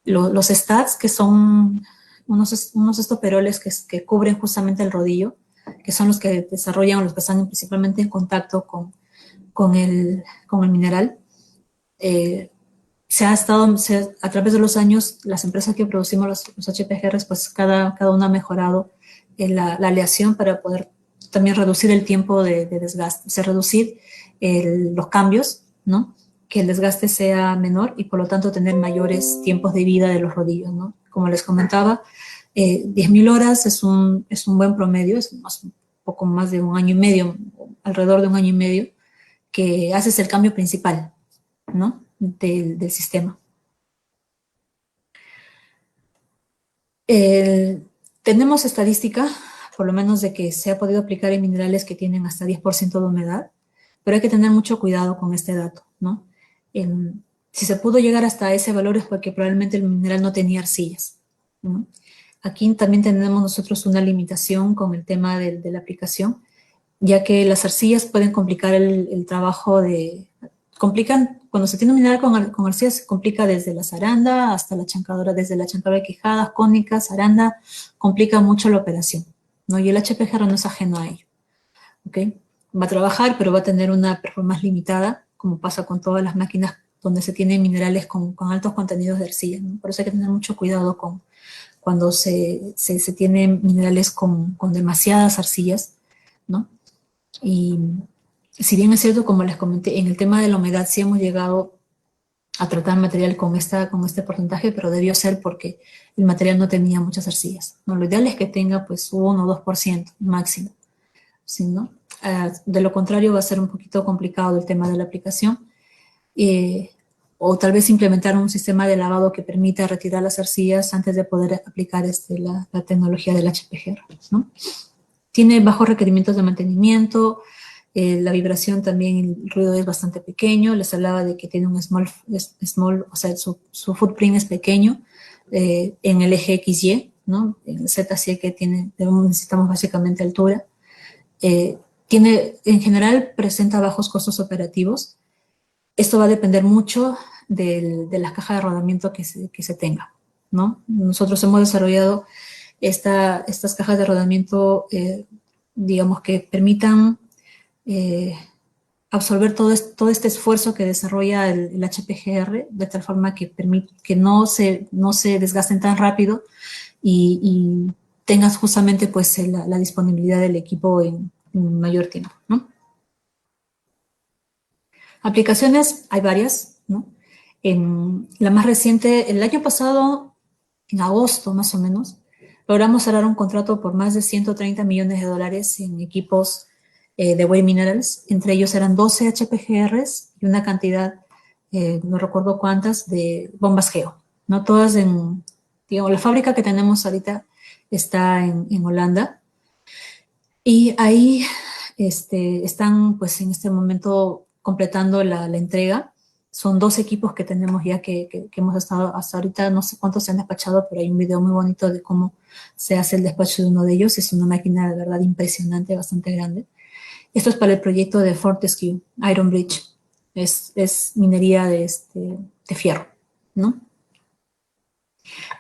los stats, que son unos estoperoles que cubren justamente el rodillo, que son los que desarrollan, los que están principalmente en contacto con el mineral. A través de los años, las empresas que producimos los HPGRs, pues cada uno ha mejorado la aleación para poder también reducir el tiempo de desgaste, o sea, reducir los cambios, ¿no? Que el desgaste sea menor y por lo tanto tener mayores tiempos de vida de los rodillos, ¿no? Como les comentaba, 10.000 horas es un buen promedio, es un poco más de un año y medio, alrededor de un año y medio, que haces el cambio principal, ¿no? Del sistema. Tenemos estadística, por lo menos de que se ha podido aplicar en minerales que tienen hasta 10% de humedad. pero hay que tener mucho cuidado con este dato, ¿no? Si se pudo llegar hasta ese valor es porque probablemente el mineral no tenía arcillas, ¿no? Aquí también tenemos nosotros una limitación con el tema de la aplicación, ya que las arcillas pueden complicar el trabajo cuando se tiene un mineral con arcillas se complica desde la zaranda hasta la chancadora, desde la chancadora de quijadas, cónicas, zaranda, complica mucho la operación, ¿no? Y el HPGR no es ajeno a ello, ¿ok? Va a trabajar, pero va a tener una performance limitada, como pasa con todas las máquinas donde se tienen minerales con altos contenidos de arcilla, ¿no? Por eso hay que tener mucho cuidado cuando se tienen minerales con demasiadas arcillas, ¿no? Y si bien es cierto, como les comenté, en el tema de la humedad sí hemos llegado a tratar el material con este porcentaje, pero debió ser porque el material no tenía muchas arcillas, ¿no? Lo ideal es que tenga pues 1 o 2% máximo, ¿sí, no? De lo contrario va a ser un poquito complicado el tema de la aplicación, o tal vez implementar un sistema de lavado que permita retirar las arcillas antes de poder aplicar la tecnología del HPGR, ¿no? Tiene bajos requerimientos de mantenimiento, la vibración también, el ruido es bastante pequeño. Les hablaba de que tiene un small, o sea, su footprint es pequeño en el eje XY, ¿no? En el Z sí que necesitamos básicamente altura. En general presenta bajos costos operativos. Esto va a depender mucho de las cajas de rodamiento que se tenga, ¿no? Nosotros hemos desarrollado estas cajas de rodamiento, digamos, que permitan absorber todo este esfuerzo que desarrolla el HPGR, de tal forma que no se desgasten tan rápido y tengas justamente pues la disponibilidad del equipo en mayor tiempo, ¿no? Aplicaciones, hay varias, ¿no? La más reciente, el año pasado, en agosto más o menos, logramos cerrar un contrato por más de $130 millones en equipos de Way Minerals. Entre ellos eran 12 HPGRs y una cantidad, no recuerdo cuántas, de bombas Geo, ¿no? Todas digamos, la fábrica que tenemos ahorita está en Holanda. Y ahí están, pues, en este momento completando la entrega. Son 2 equipos que tenemos ya que hemos estado hasta ahorita, no sé cuántos se han despachado, pero hay un video muy bonito de cómo se hace el despacho de uno de ellos. Es una máquina de verdad impresionante, bastante grande. Esto es para el proyecto de Fortescue, Iron Bridge. Es minería de fierro, ¿no?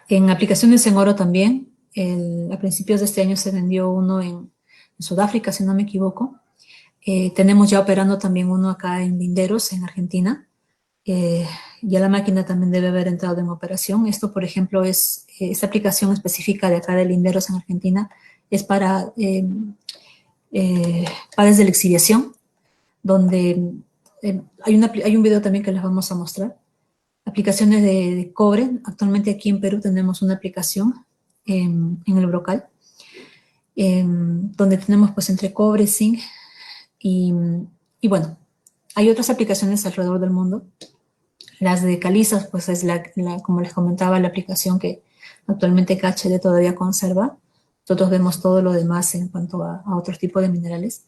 En aplicaciones en oro también, a principios de este año se vendió uno en Sudáfrica, si no me equivoco. Tenemos ya operando también uno acá en Linderos, en Argentina. Ya la máquina también debe haber entrado en operación. Esto, por ejemplo, esta aplicación específica de acá de Linderos en Argentina es para pares de la exhibición, donde hay un video también que les vamos a mostrar. Aplicaciones de cobre. Actualmente aquí en Perú tenemos una aplicación en el brocal, donde tenemos pues entre cobre, zinc y bueno, hay otras aplicaciones alrededor del mundo. Las de calizas, pues es como les comentaba, la aplicación que actualmente KHD todavía conserva. Nosotros vemos todo lo demás en cuanto a otros tipos de minerales.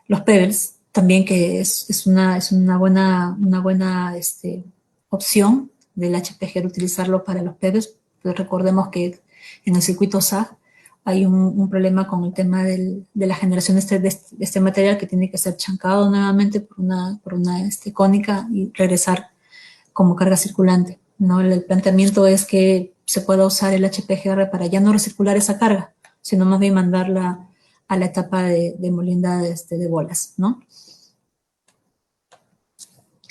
Los pebbles, también, que es una buena opción del HPGR utilizarlo para los pebbles. Pero recordemos que en el circuito SAG hay un problema con el tema de la generación de este material, que tiene que ser chancado nuevamente por una cónica y regresar como carga circulante, ¿no? El planteamiento es que se pueda usar el HPGR para ya no recircular esa carga, sino más bien mandarla a la etapa de molienda de bolas, ¿no?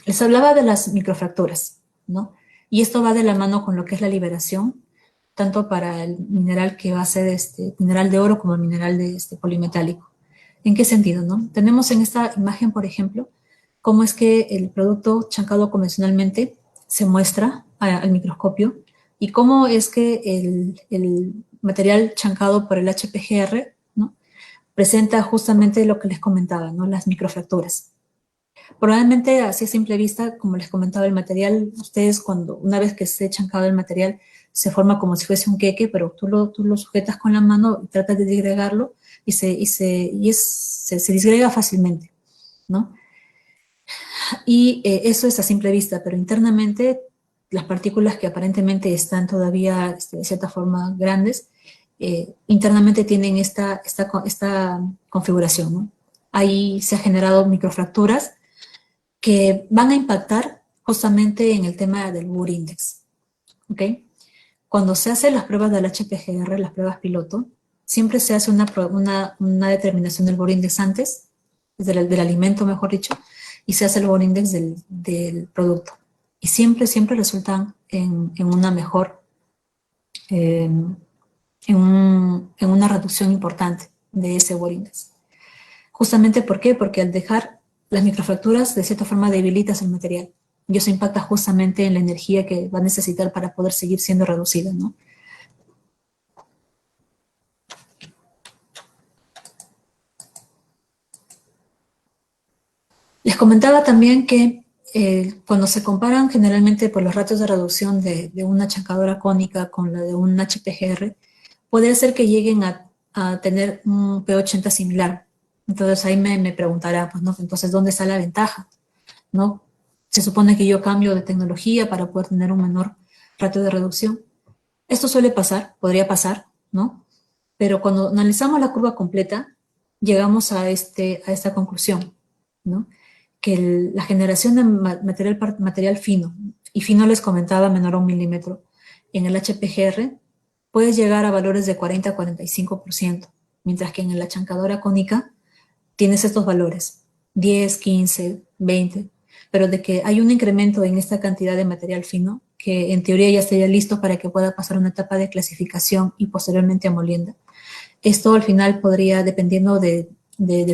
Les hablaba de las microfracturas, ¿no? Y esto va de la mano con lo que es la liberación, tanto para el mineral que va a ser mineral de oro como el mineral de polimetálico. ¿En qué sentido, no? Tenemos en esta imagen, por ejemplo, cómo es que el producto chancado convencionalmente se muestra al microscopio y cómo es que el material chancado por el HPGR, ¿no?, presenta justamente lo que les comentaba, ¿no?, las microfracturas. Probablemente así a simple vista, como les comentaba, el material, ustedes una vez que esté chancado el material, se forma como si fuese un queque, pero tú lo sujetas con la mano y tratas de disgregarlo y se disgrega fácilmente, ¿no? Y eso es a simple vista, pero internamente las partículas que aparentemente están todavía de cierta forma grandes, internamente tienen esta configuración, ¿no? Ahí se han generado microfracturas que van a impactar justamente en el tema del Bohr Index, ¿ok? Cuando se hacen las pruebas del HPGR, las pruebas piloto, siempre se hace una determinación del Bohr Index antes, del alimento, mejor dicho, y se hace el Bohr Index del producto. Y siempre resultan en una mejor, en una reducción importante de ese Bohr Index. Justamente, ¿por qué? Porque al dejar las microfracturas, de cierta forma debilitas el material. Y eso impacta justamente en la energía que va a necesitar para poder seguir siendo reducida, ¿no? Les comentaba también que cuando se comparan generalmente por los ratios de reducción de una chancadora cónica con la de un HPGR, puede ser que lleguen a tener un P80 similar. Entonces ahí me preguntará, pues no, entonces ¿dónde está la ventaja? ¿No? Se supone que yo cambio de tecnología para poder tener un menor ratio de reducción. Esto suele pasar, podría pasar, ¿no? Pero cuando analizamos la curva completa, llegamos a esta conclusión, ¿no? Que la generación de material fino, y fino les comentaba menor a 1 milímetro, en el HPGR puede llegar a valores de 40 a 45%, mientras que en la chancadora cónica tienes estos valores, 10, 15, 20, pero de que hay un incremento en esta cantidad de material fino que en teoría ya estaría listo para que pueda pasar una etapa de clasificación y posteriormente a molienda. Esto al final podría, dependiendo del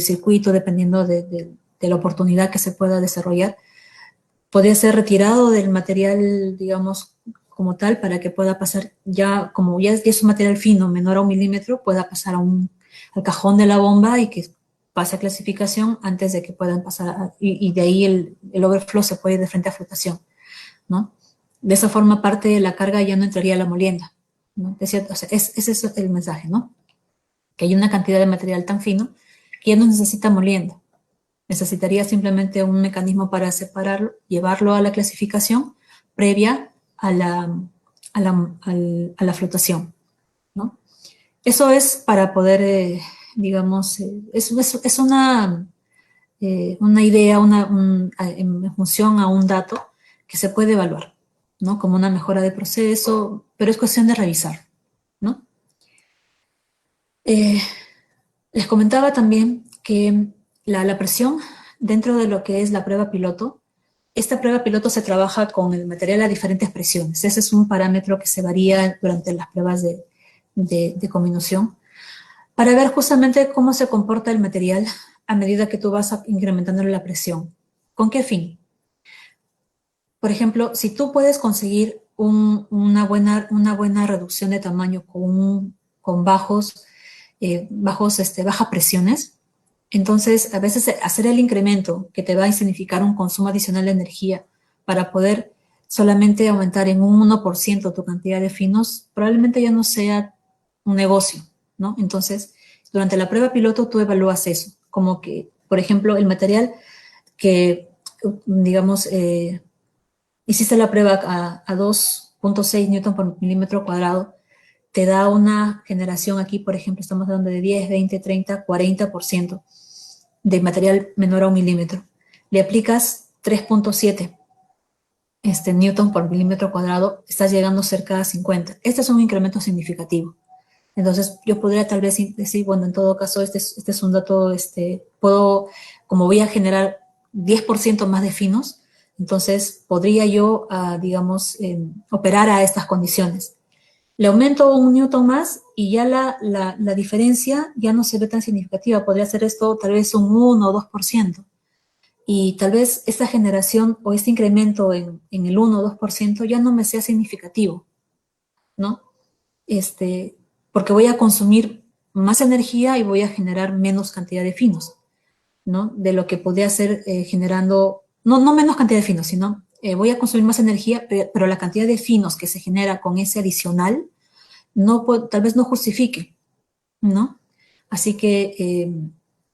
circuito, dependiendo de la oportunidad que se pueda desarrollar, podría ser retirado del material, digamos, como tal, para que pueda pasar ya, como ya es un material fino, menor a 1 milímetro, pueda pasar al cajón de la bomba y que pase a clasificación antes de que puedan pasar, y de ahí el overflow se puede ir de frente a flotación, ¿no? De esa forma parte de la carga ya no entraría a la molienda, ¿no? O sea, ese es el mensaje, ¿no? Que hay una cantidad de material tan fino que ya no necesita molienda. Necesitaría simplemente un mecanismo para separarlo, llevarlo a la clasificación previa a la flotación, ¿no? Eso es para poder, digamos, es una idea, en función a un dato que se puede evaluar, ¿no? Como una mejora de proceso, pero es cuestión de revisar, ¿no? Les comentaba también que la presión dentro de lo que es la prueba piloto, esta prueba piloto se trabaja con el material a diferentes presiones. Ese es un parámetro que se varía durante las pruebas de combinación para ver justamente cómo se comporta el material a medida que tú vas incrementando la presión. ¿Con qué fin? Por ejemplo, si tú puedes conseguir una buena reducción de tamaño con bajas presiones, entonces a veces hacer el incremento que te va a significar un consumo adicional de energía para poder solamente aumentar en un 1% tu cantidad de finos, probablemente ya no sea un negocio, ¿no? Entonces, durante la prueba piloto tú evalúas eso, como que, por ejemplo, el material que, digamos, hiciste la prueba a 2.6 newton por milímetro cuadrado, te da una generación aquí, por ejemplo, estamos hablando de 10, 20, 30, 40% de material menor a 1 milímetro. Le aplicas 3.7 newton por milímetro cuadrado, estás llegando cerca a 50. Este es un incremento significativo. Entonces, yo podría tal vez decir, bueno, en todo caso, este es un dato, como voy a generar 10% más de finos, entonces podría yo, digamos, operar a estas condiciones. Le aumento 1 newton más y ya la diferencia ya no se ve tan significativa. Podría ser esto tal vez un 1 o 2%. Y tal vez esta generación o este incremento en el 1 o 2% ya no me sea significativo, ¿no? Porque voy a consumir más energía y voy a generar menos cantidad de finos, ¿no? De lo que podría ser generando, no menos cantidad de finos, sino voy a consumir más energía, pero la cantidad de finos que se genera con ese adicional tal vez no justifique, ¿no? Así que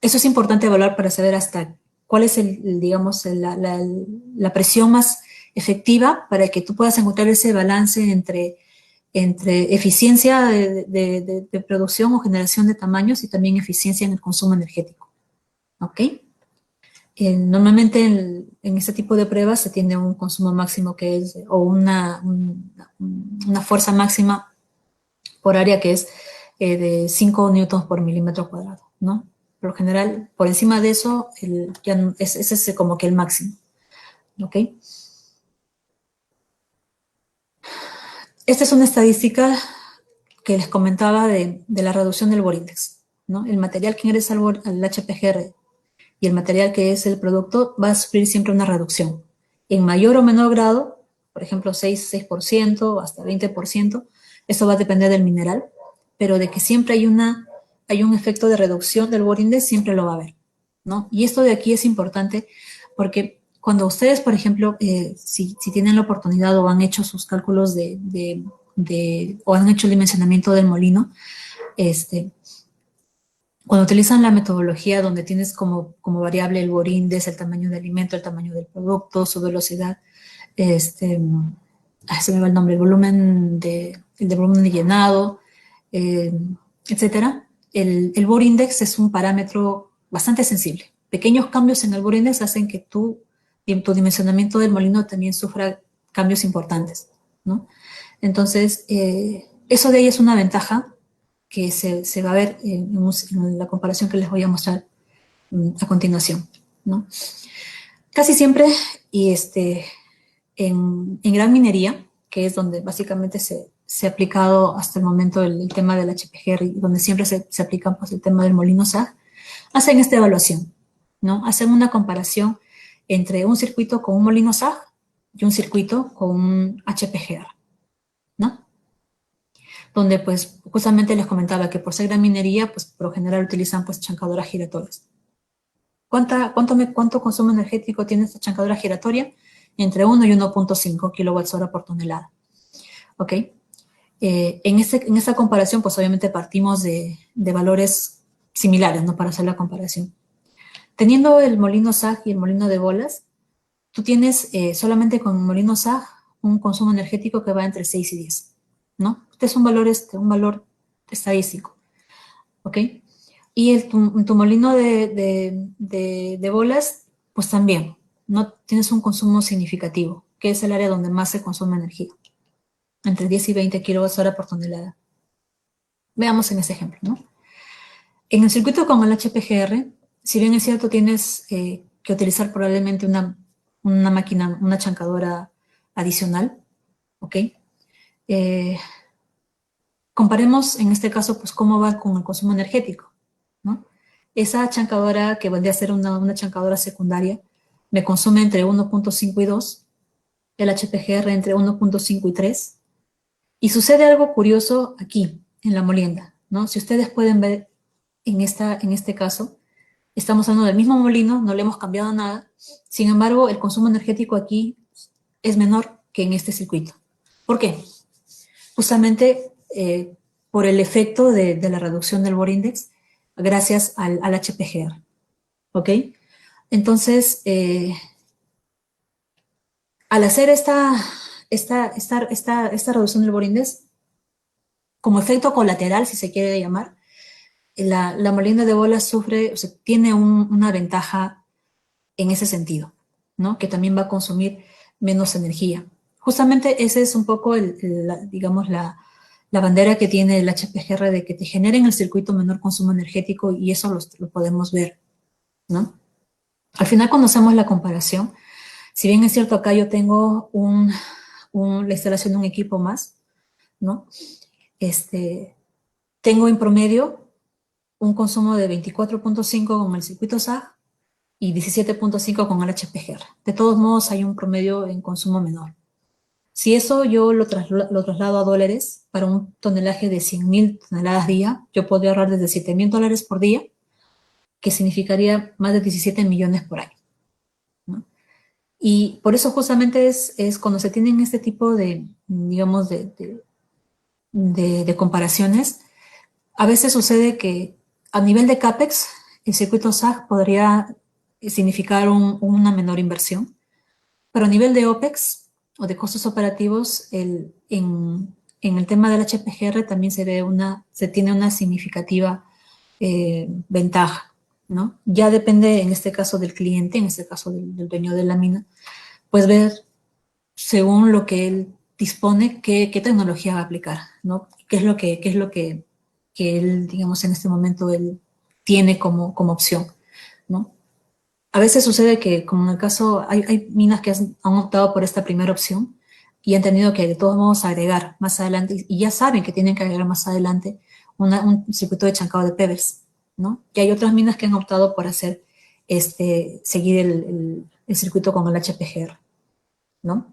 eso es importante evaluar para saber hasta cuál es digamos, la presión más efectiva para que tú puedas encontrar ese balance entre eficiencia de producción o generación de tamaños y también eficiencia en el consumo energético. ¿Ok? Normalmente en este tipo de pruebas se tiene un consumo máximo que es, o una fuerza máxima por área que es de 5 newtons por milímetro cuadrado, ¿no? Por lo general, por encima de eso, ese es como que el máximo. ¿Ok? Esta es una estadística que les comentaba de la reducción del Borindex, ¿no? El material que ingresa al HPGR y el material que es el producto va a sufrir siempre una reducción. En mayor o menor grado, por ejemplo, 6% hasta 20%, eso va a depender del mineral, pero de que siempre hay un efecto de reducción del Bore Index, siempre lo va a haber, ¿no? Y esto de aquí es importante porque cuando ustedes, por ejemplo, si tienen la oportunidad o han hecho sus cálculos o han hecho el dimensionamiento del molino, cuando utilizan la metodología donde tienes como variable el Bore Index, el tamaño del alimento, el tamaño del producto, su velocidad, se me va el nombre, el de volumen de llenado, etcétera. El Bore Index es un parámetro bastante sensible. Pequeños cambios en el Bore Index hacen que tu dimensionamiento del molino también sufra cambios importantes, ¿no? Entonces, eso de ahí es una ventaja que se va a ver en la comparación que les voy a mostrar a continuación, ¿no? Casi siempre, y en gran minería, que es donde básicamente se ha aplicado hasta el momento el tema del HPGR, y donde siempre se aplica pues, el tema del molino SAG, hacen esta evaluación, ¿no? Hacen una comparación entre un circuito con un molino SAG y un circuito con un HPGR, ¿no? Donde pues justamente les comentaba que por ser gran minería, pues por lo general utilizan pues chancadoras giratorias. ¿Cuánto consumo energético tiene esta chancadora giratoria? Entre 1 y 1.5 kWh por tonelada. ¿Ok? En esta comparación, pues obviamente partimos de valores similares, ¿no? Para hacer la comparación. Teniendo el molino SAG y el molino de bolas, tú tienes solamente con el molino SAG un consumo energético que va entre 6 y 10, ¿no? Este es un valor estadístico, ¿ok? Y tu molino de bolas, pues también, no tienes un consumo significativo, que es el área donde más se consume energía, entre 10 y 20 kWh por tonelada. Veamos en este ejemplo, ¿no? En el circuito con el HPGR, si bien es cierto, tienes que utilizar probablemente una máquina, una chancadora adicional, ¿ok? Comparemos en este caso, pues, cómo va con el consumo energético, ¿no? Esa chancadora, que vendría a ser una chancadora secundaria, me consume entre 1.5 y 2, el HPGR entre 1.5 y 3, y sucede algo curioso aquí, en la molienda, ¿no? Si ustedes pueden ver en este caso, estamos hablando del mismo molino, no le hemos cambiado nada, sin embargo, el consumo energético aquí es menor que en este circuito. ¿Por qué? Justamente por el efecto de la reducción del Bore Index gracias al HPGR, ¿ok? Entonces, al hacer esta reducción del Bore Index, como efecto colateral, si se quiere llamar, la molienda de bolas sufre, o sea, tiene una ventaja en ese sentido, ¿no? Que también va a consumir menos energía. Justamente ese es un poco, digamos, la bandera que tiene el HPGR de que te genera en el circuito menor consumo energético, y eso lo podemos ver, ¿no? Al final, cuando hacemos la comparación, si bien es cierto, acá yo tengo la instalación de un equipo más, ¿no? Tengo en promedio un consumo de 24.5 con el circuito SAG y 17.5 con el HPGR. De todos modos, hay un promedio en consumo menor. Si eso yo lo traslado a dólares, para un tonelaje de 100.000 toneladas día, yo podría ahorrar desde $7,000 por día, que significaría más de 17 millones por año, ¿no? Y por eso justamente es cuando se tienen este tipo de, digamos, de comparaciones, a veces sucede que a nivel de CAPEX, el circuito SAG podría significar una menor inversión. Pero a nivel de OPEX o de costos operativos, en el tema del HPGR también se tiene una significativa ventaja, ¿no? Ya depende, en este caso, del cliente, en este caso del dueño de la mina, pues ver, según lo que él dispone, qué tecnología va a aplicar, ¿no? ¿Qué es lo que él, digamos, en este momento él tiene como opción, ¿no? A veces sucede que, como en el caso, hay minas que han optado por esta primera opción y han tenido que de todos modos agregar más adelante, y ya saben que tienen que agregar más adelante un circuito de chancado de Pebbles, ¿no? Y hay otras minas que han optado por seguir el circuito con el HPGR, ¿no?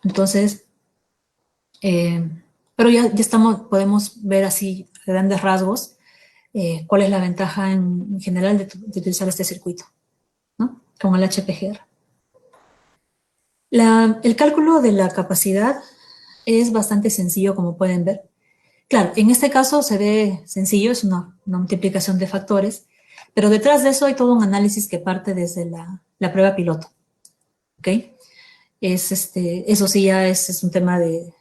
Entonces, pero ya podemos ver así, a grandes rasgos, cuál es la ventaja en general de utilizar este circuito, ¿no? Con el HPGR. El cálculo de la capacidad es bastante sencillo, como pueden ver. Claro, en este caso se ve sencillo, es una multiplicación de factores, pero detrás de eso hay todo un análisis que parte desde la prueba piloto, ¿ok? Eso sí ya es un tema de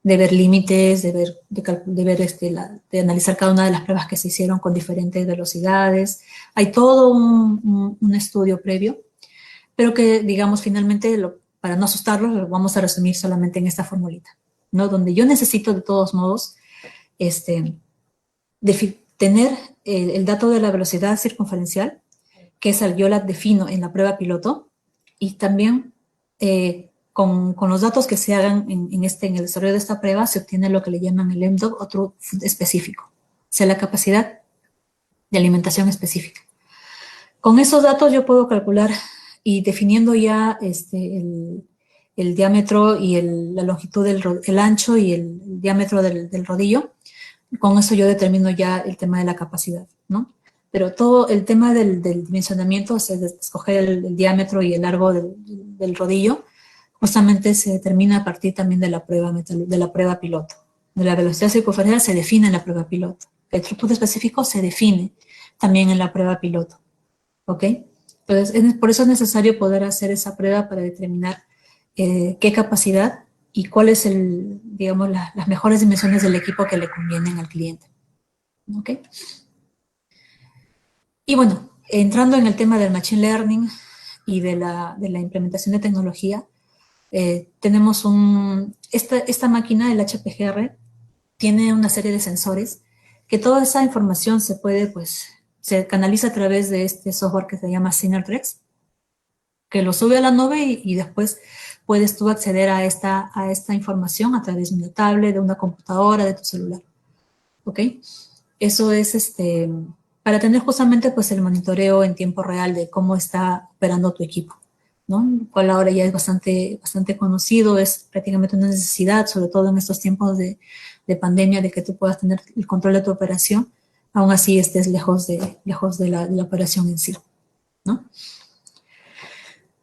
ver límites, de analizar cada una de las pruebas que se hicieron con diferentes velocidades. Hay todo un estudio previo, pero que, digamos, finalmente, para no asustarlos, lo vamos a resumir solamente en esta formulita, ¿no? Donde yo necesito, de todos modos, tener el dato de la velocidad circunferencial, que yo la defino en la prueba piloto, y también con los datos que se hagan en el desarrollo de esta prueba, se obtiene lo que le llaman el MDOT, otro específico, o sea, la capacidad de alimentación específica. Con esos datos yo puedo calcular, y definiendo ya el diámetro y la longitud el ancho y el diámetro del rodillo, con eso yo determino ya el tema de la capacidad, ¿no? Pero todo el tema del dimensionamiento, o sea, de escoger el diámetro y el largo del rodillo, justamente se determina a partir también de la prueba piloto. De la velocidad circunferencial se define en la prueba piloto. El throughput específico se define también en la prueba piloto, ¿ok? Entonces, por eso es necesario poder hacer esa prueba para determinar qué capacidad y cuáles digamos, las mejores dimensiones del equipo que le convienen al cliente, ¿ok? Y bueno, entrando en el tema del Machine Learning y de la implementación de tecnología, tenemos esta máquina, el HPGR, tiene una serie de sensores que toda esa información se canaliza a través de este software que se llama Synertrex, que lo sube a la nube y después puedes tú acceder a esta información a través de una tablet, de una computadora, de tu celular, ¿ok? Eso es para tener justamente pues el monitoreo en tiempo real de cómo está operando tu equipo, ¿no? El cual ahora ya es bastante conocido, es prácticamente una necesidad, sobre todo en estos tiempos de pandemia, de que tú puedas tener el control de tu operación, aún así estés lejos de la operación en sí, ¿no?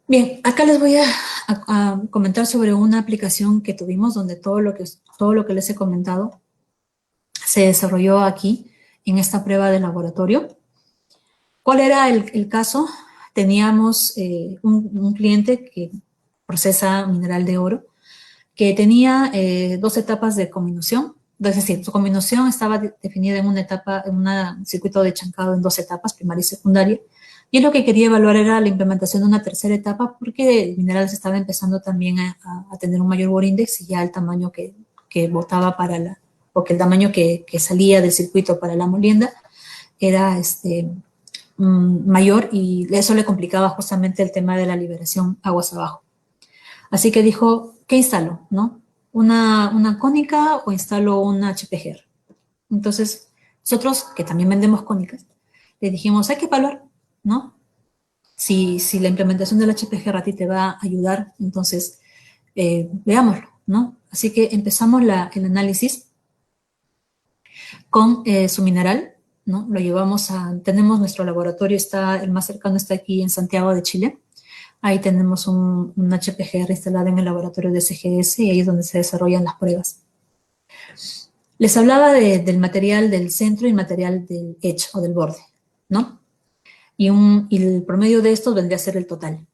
Bien, acá les voy a comentar sobre una aplicación que tuvimos donde todo lo que les he comentado se desarrolló aquí en esta prueba de laboratorio. ¿Cuál era el caso? Teníamos un cliente que procesa mineral de oro que tenía 2 etapas de combinación, es decir, su combinación estaba definida en un circuito de chancado en 2 etapas, primaria y secundaria, y lo que quería evaluar era la implementación de una tercera etapa porque el mineral se estaba empezando también a tener un mayor bore index y ya el tamaño que botaba o que el tamaño que salía del circuito para la molienda era mayor, y eso le complicaba justamente el tema de la liberación aguas abajo. Así que dijo, ¿qué instalo? ¿No? ¿Una cónica o instalo una HPGR? Entonces, nosotros, que también vendemos cónicas, le dijimos, hay que evaluar, ¿no? Si la implementación del HPGR a ti te va a ayudar, entonces veámoslo, ¿no? Así que empezamos el análisis con su mineral, ¿no? Lo llevamos tenemos nuestro laboratorio, el más cercano está aquí en Santiago de Chile. Ahí tenemos un HPGR instalado en el laboratorio de CGS y ahí es donde se desarrollan las pruebas. Les hablaba del material del centro y material del edge o del borde, ¿no? y el promedio de estos vendría a ser el total.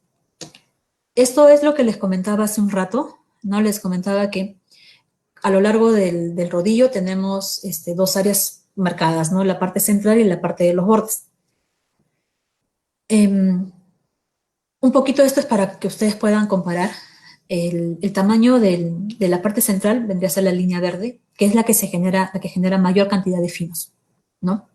Esto es lo que les comentaba hace un rato, ¿no? Les comentaba que a lo largo del rodillo tenemos dos áreas marcadas, ¿no? La parte central y la parte de los bordes. Un poquito esto es para que ustedes puedan comparar. El tamaño de la parte central vendría a ser la línea verde, que es la que genera mayor cantidad de finos, ¿no?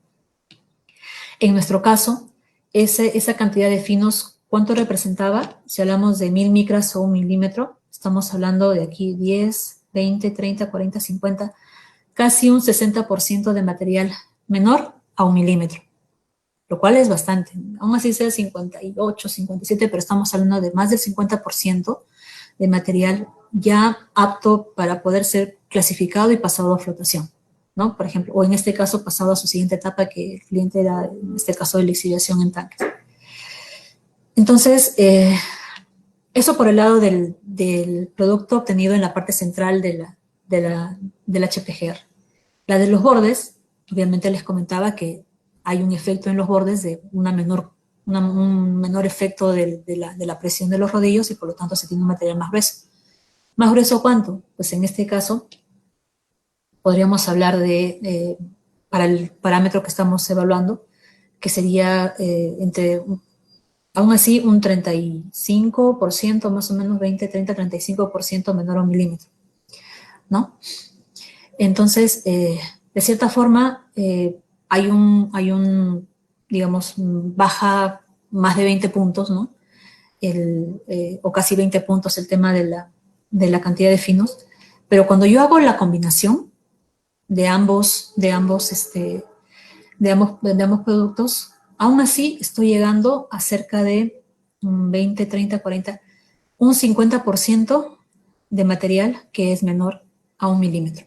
En nuestro caso, esa cantidad de finos, ¿cuánto representaba? Si hablamos de 1000 micras o 1 milímetro, estamos hablando de aquí 10, 20, 30, 40, 50, casi un 60% de material menor a 1 milímetro, lo cual es bastante. Aún así sea 58, 57, pero estamos hablando de más del 50% de material ya apto para poder ser clasificado y pasado a flotación, ¿no? Por ejemplo, o en este caso pasado a su siguiente etapa, que el cliente era, en este caso, de lixiviación en tanques. Entonces, eso por el lado del producto obtenido en la parte central del HPGR. La de los bordes, obviamente les comentaba que hay un efecto en los bordes de un menor efecto de la presión de los rodillos y por lo tanto se tiene un material más grueso. ¿Más grueso cuánto? Pues en este caso podríamos hablar para el parámetro que estamos evaluando, que sería aún así un 35%, más o menos 20, 30, 35% menor a 1 milímetro, ¿no? Entonces, de cierta forma, digamos, baja más de 20 puntos, ¿no? O casi 20 puntos el tema de la cantidad de finos, pero cuando yo hago la combinación de ambos productos, aún así estoy llegando a cerca de 20, 30, 40, un 50% de material que es menor a 1 milímetro.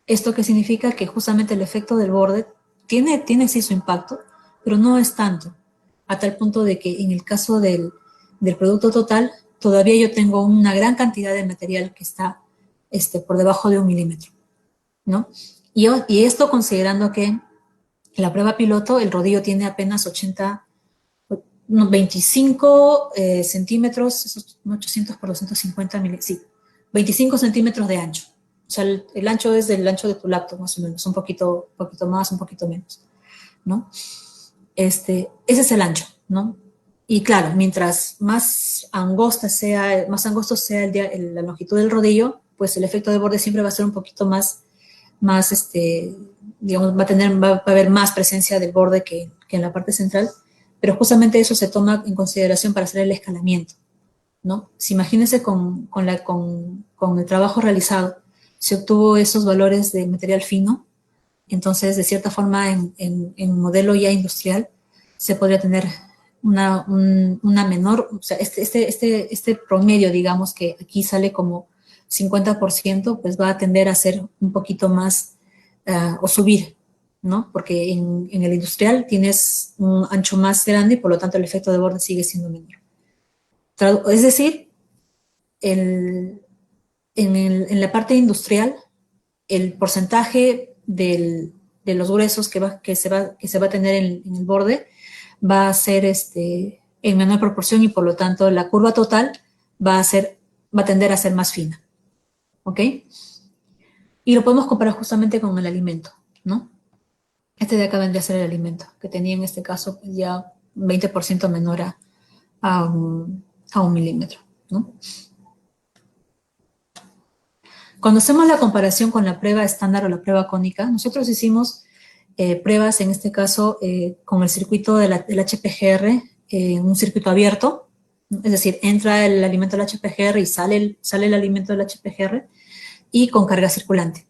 ¿Esto qué significa? Que justamente el efecto del borde tiene sí su impacto, pero no es tanto, a tal punto de que en el caso del producto total, todavía yo tengo una gran cantidad de material que está por debajo de 1 milímetro, ¿no? Y esto considerando que en la prueba piloto el rodillo tiene apenas 25 centímetros, esos 800 por 250 milímetros, sí, 25 centímetros de ancho. O sea, el ancho es del ancho de tu laptop, más o menos, un poquito más, un poquito menos, ¿no? Ese es el ancho, ¿no? Y claro, mientras más angosto sea la longitud del rodillo, pues el efecto de borde siempre va a ser un poquito más digamos, va a haber más presencia del borde que en la parte central, pero justamente eso se toma en consideración para hacer el escalamiento, ¿no? Si imagínense con el trabajo realizado, se obtuvo esos valores de material fino, entonces, de cierta forma, en modelo ya industrial, se podría tener una menor, o sea, este promedio, digamos, que aquí sale como 50%, pues va a tender a ser un poquito más, o subir, ¿no? Porque en el industrial tienes un ancho más grande y por lo tanto el efecto de borde sigue siendo menor. Es decir, en la parte industrial, el porcentaje de los gruesos que se va a tener en el borde va a ser en menor proporción y por lo tanto la curva total va a tender a ser más fina. ¿Ok? Y lo podemos comparar justamente con el alimento, ¿no? Este de acá vendría a ser el alimento, que tenía en este caso pues ya 20% menor a 1 milímetro, ¿no? Cuando hacemos la comparación con la prueba estándar o la prueba cónica, nosotros hicimos pruebas, en este caso, con el circuito del HPGR, un circuito abierto, es decir, entra el alimento del HPGR y sale el alimento del HPGR, y con carga circulante,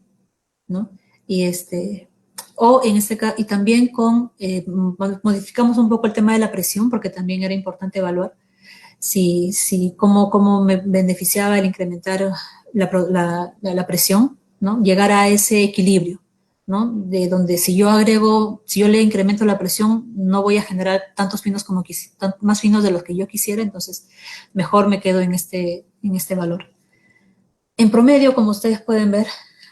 ¿no? Y también modificamos un poco el tema de la presión, porque también era importante evaluar cómo me beneficiaba el incrementar la presión, ¿no? Llegar a ese equilibrio, ¿no? De donde si yo le incremento la presión, no voy a generar tantos finos más finos de los que yo quisiera, entonces mejor me quedo en este valor. En promedio, como ustedes pueden ver,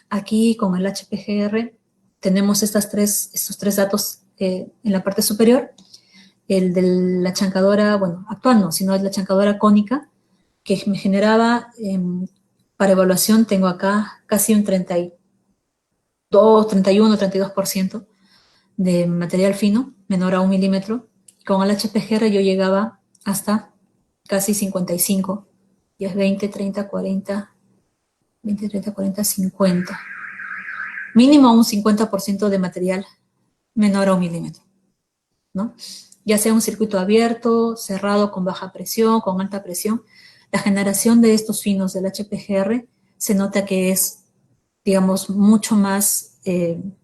aquí con el HPGR tenemos estos tres datos en la parte superior. el de la chancadora, bueno, actual no, sino es la chancadora cónica, que me generaba, para evaluación tengo acá casi un 32% de material fino, menor a 1 milímetro. Con el HPGR yo llegaba hasta casi 55, y es 20, 30, 40, 20, 30, 40, 50. Mínimo un 50% de material menor a 1 milímetro, ¿no? Ya sea un circuito abierto, cerrado, con baja presión, con alta presión, la generación de estos finos del HPGR se nota que es, digamos, mucho más, en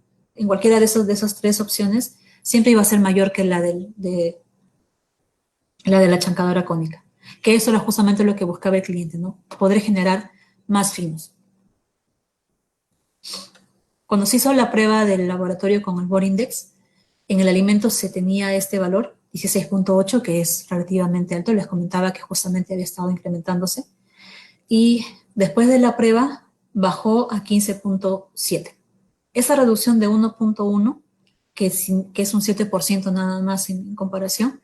cualquiera de esas tres opciones, siempre iba a ser mayor que la de la chancadora cónica. Que eso era justamente lo que buscaba el cliente, ¿no? Poder generar más finos. Cuando se hizo la prueba del laboratorio con el Bore Index, en el alimento se tenía este valor, 16.8, que es relativamente alto. Les comentaba que justamente había estado incrementándose. Y después de la prueba bajó a 15.7. Esa reducción de 1.1, que es un 7% nada más en comparación,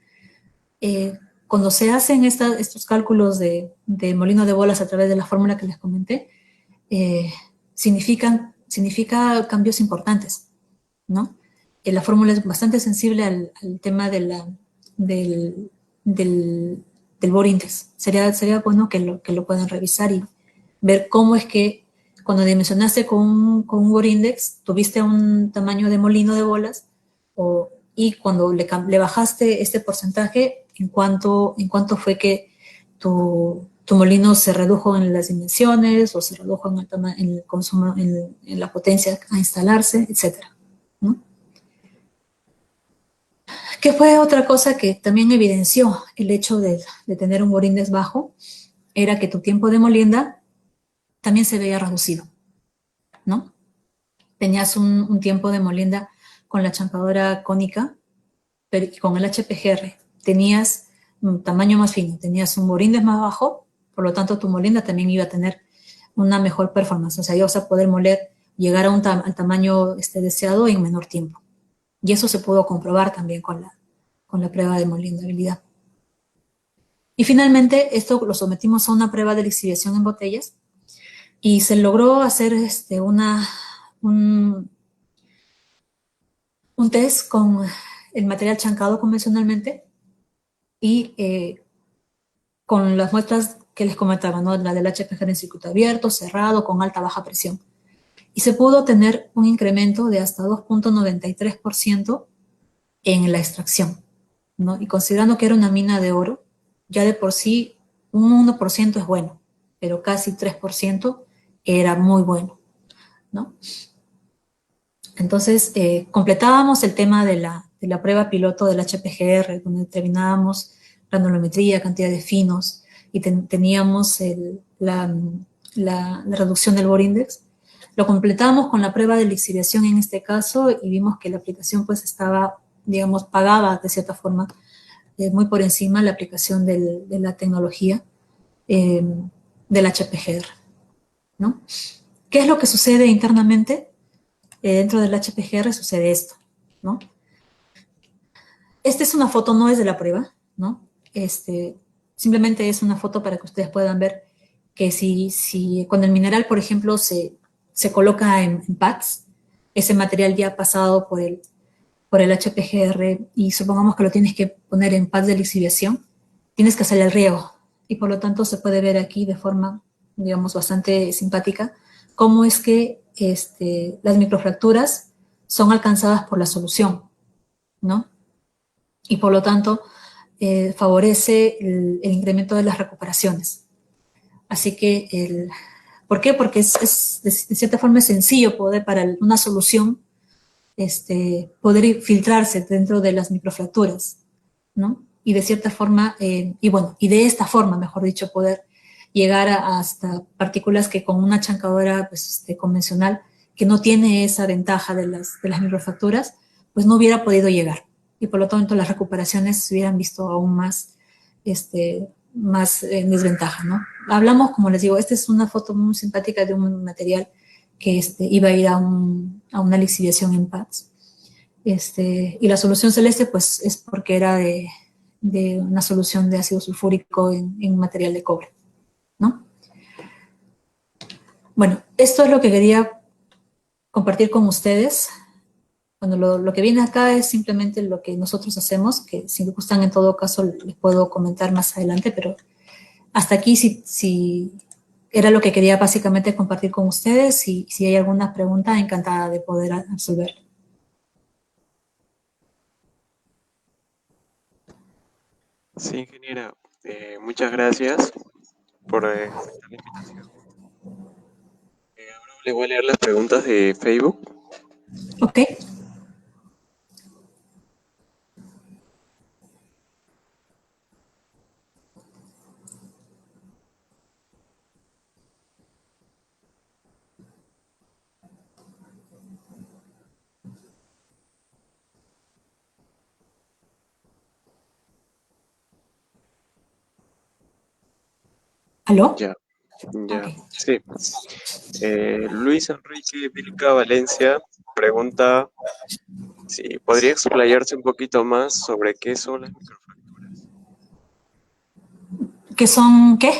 cuando se hacen estos cálculos de molino de bolas a través de la fórmula que les comenté, significa cambios importantes, ¿no? La fórmula es bastante sensible al tema del Bore Index. Sería bueno que lo puedan revisar y ver cómo es que cuando dimensionaste con un Bore Index tuviste un tamaño de molino de bolas, y cuando le bajaste este porcentaje, en cuánto fue que tu molino se redujo en las dimensiones o se redujo en el consumo, en la potencia a instalarse, etcétera, ¿no? ¿Qué fue otra cosa que también evidenció el hecho de tener un Bore Index bajo? Era que tu tiempo de molienda también se veía reducido, ¿no? Tenías un tiempo de molienda con la chancadora cónica, pero con el HPGR tenías un tamaño más fino, tenías un Bore Index más bajo, por lo tanto tu molienda también iba a tener una mejor performance, o sea, ibas a poder moler, llegar a al tamaño deseado en menor tiempo. Y eso se pudo comprobar también con la prueba de molindabilidad. Y finalmente, esto lo sometimos a una prueba de lixiviación en botellas y se logró hacer un test con el material chancado convencionalmente y con las muestras que les comentaba, ¿no? La del HPGR en circuito abierto, cerrado, con alta baja presión. Y se pudo tener un incremento de hasta 2.93% en la extracción, ¿no? Y considerando que era una mina de oro, ya de por sí un 1% es bueno, pero casi 3% era muy bueno, ¿no? Entonces, completábamos el tema de la prueba piloto del HPGR, donde determinábamos granulometría, cantidad de finos, y teníamos la reducción del Bore Index. Lo completamos con la prueba de lixiviación en este caso y vimos que la aplicación pues estaba, digamos, pagaba de cierta forma muy por encima la aplicación de la tecnología del HPGR, ¿no? ¿Qué es lo que sucede internamente? Dentro del HPGR sucede esto, ¿no? Esta es una foto, no es de la prueba, ¿no? Simplemente es una foto para que ustedes puedan ver que si cuando el mineral, por ejemplo, se coloca en pads, ese material ya ha pasado por el HPGR y supongamos que lo tienes que poner en pads de lixiviación, tienes que hacer el riego y por lo tanto se puede ver aquí de forma, digamos, bastante simpática cómo es que las microfracturas son alcanzadas por la solución, ¿no? Y por lo tanto favorece el incremento de las recuperaciones. Así que, ¿por qué? Porque de cierta forma es sencillo poder, para una solución, poder filtrarse dentro de las microfracturas, ¿no? Y de cierta forma, y de esta forma, mejor dicho, poder llegar hasta partículas que con una chancadora pues, convencional, que no tiene esa ventaja de las microfracturas, pues no hubiera podido llegar. Y por lo tanto las recuperaciones se hubieran visto aún más en desventaja, ¿no? Hablamos, como les digo, esta es una foto muy simpática de un material que iba a ir a una lixiviación en pads. Y la solución celeste, pues, es porque era de una solución de ácido sulfúrico en material de cobre, ¿no? Bueno, esto es lo que quería compartir con ustedes. Bueno, lo que viene acá es simplemente lo que nosotros hacemos, que si gustan en todo caso les puedo comentar más adelante, pero hasta aquí si era lo que quería básicamente compartir con ustedes y si hay alguna pregunta, encantada de poder resolver. Sí, ingeniera, muchas gracias por aceptar la invitación. Ahora le voy a leer las preguntas de Facebook. Ok. ¿Aló? Ya, Ok. ya, sí. Luis Enrique Vilca Valencia pregunta si podría explayarse un poquito más sobre qué son las microfracturas. ¿Qué son qué?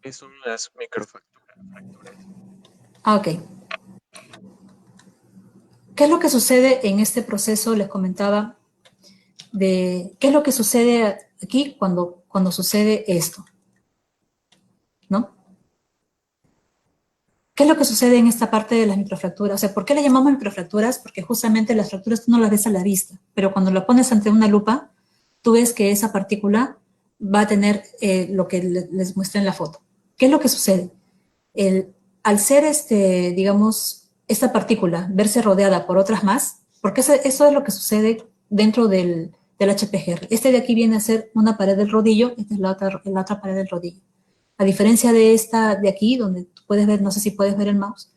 ¿Qué son las microfracturas? Ah, ok. ¿Qué es lo que sucede en este proceso? Les comentaba de qué es lo que sucede aquí cuando sucede esto, ¿no? ¿Qué es lo que sucede en esta parte de las microfracturas? O sea, ¿por qué le llamamos microfracturas? Porque justamente las fracturas tú no las ves a la vista, pero cuando lo pones ante una lupa, tú ves que esa partícula va a tener lo que les muestra en la foto. ¿Qué es lo que sucede? Al ser, digamos, esta partícula verse rodeada por otras más, porque eso es lo que sucede dentro del HPGR. Este de aquí viene a ser una pared del rodillo, esta es la otra pared del rodillo. A diferencia de esta de aquí, donde tú puedes ver, no sé si puedes ver el mouse,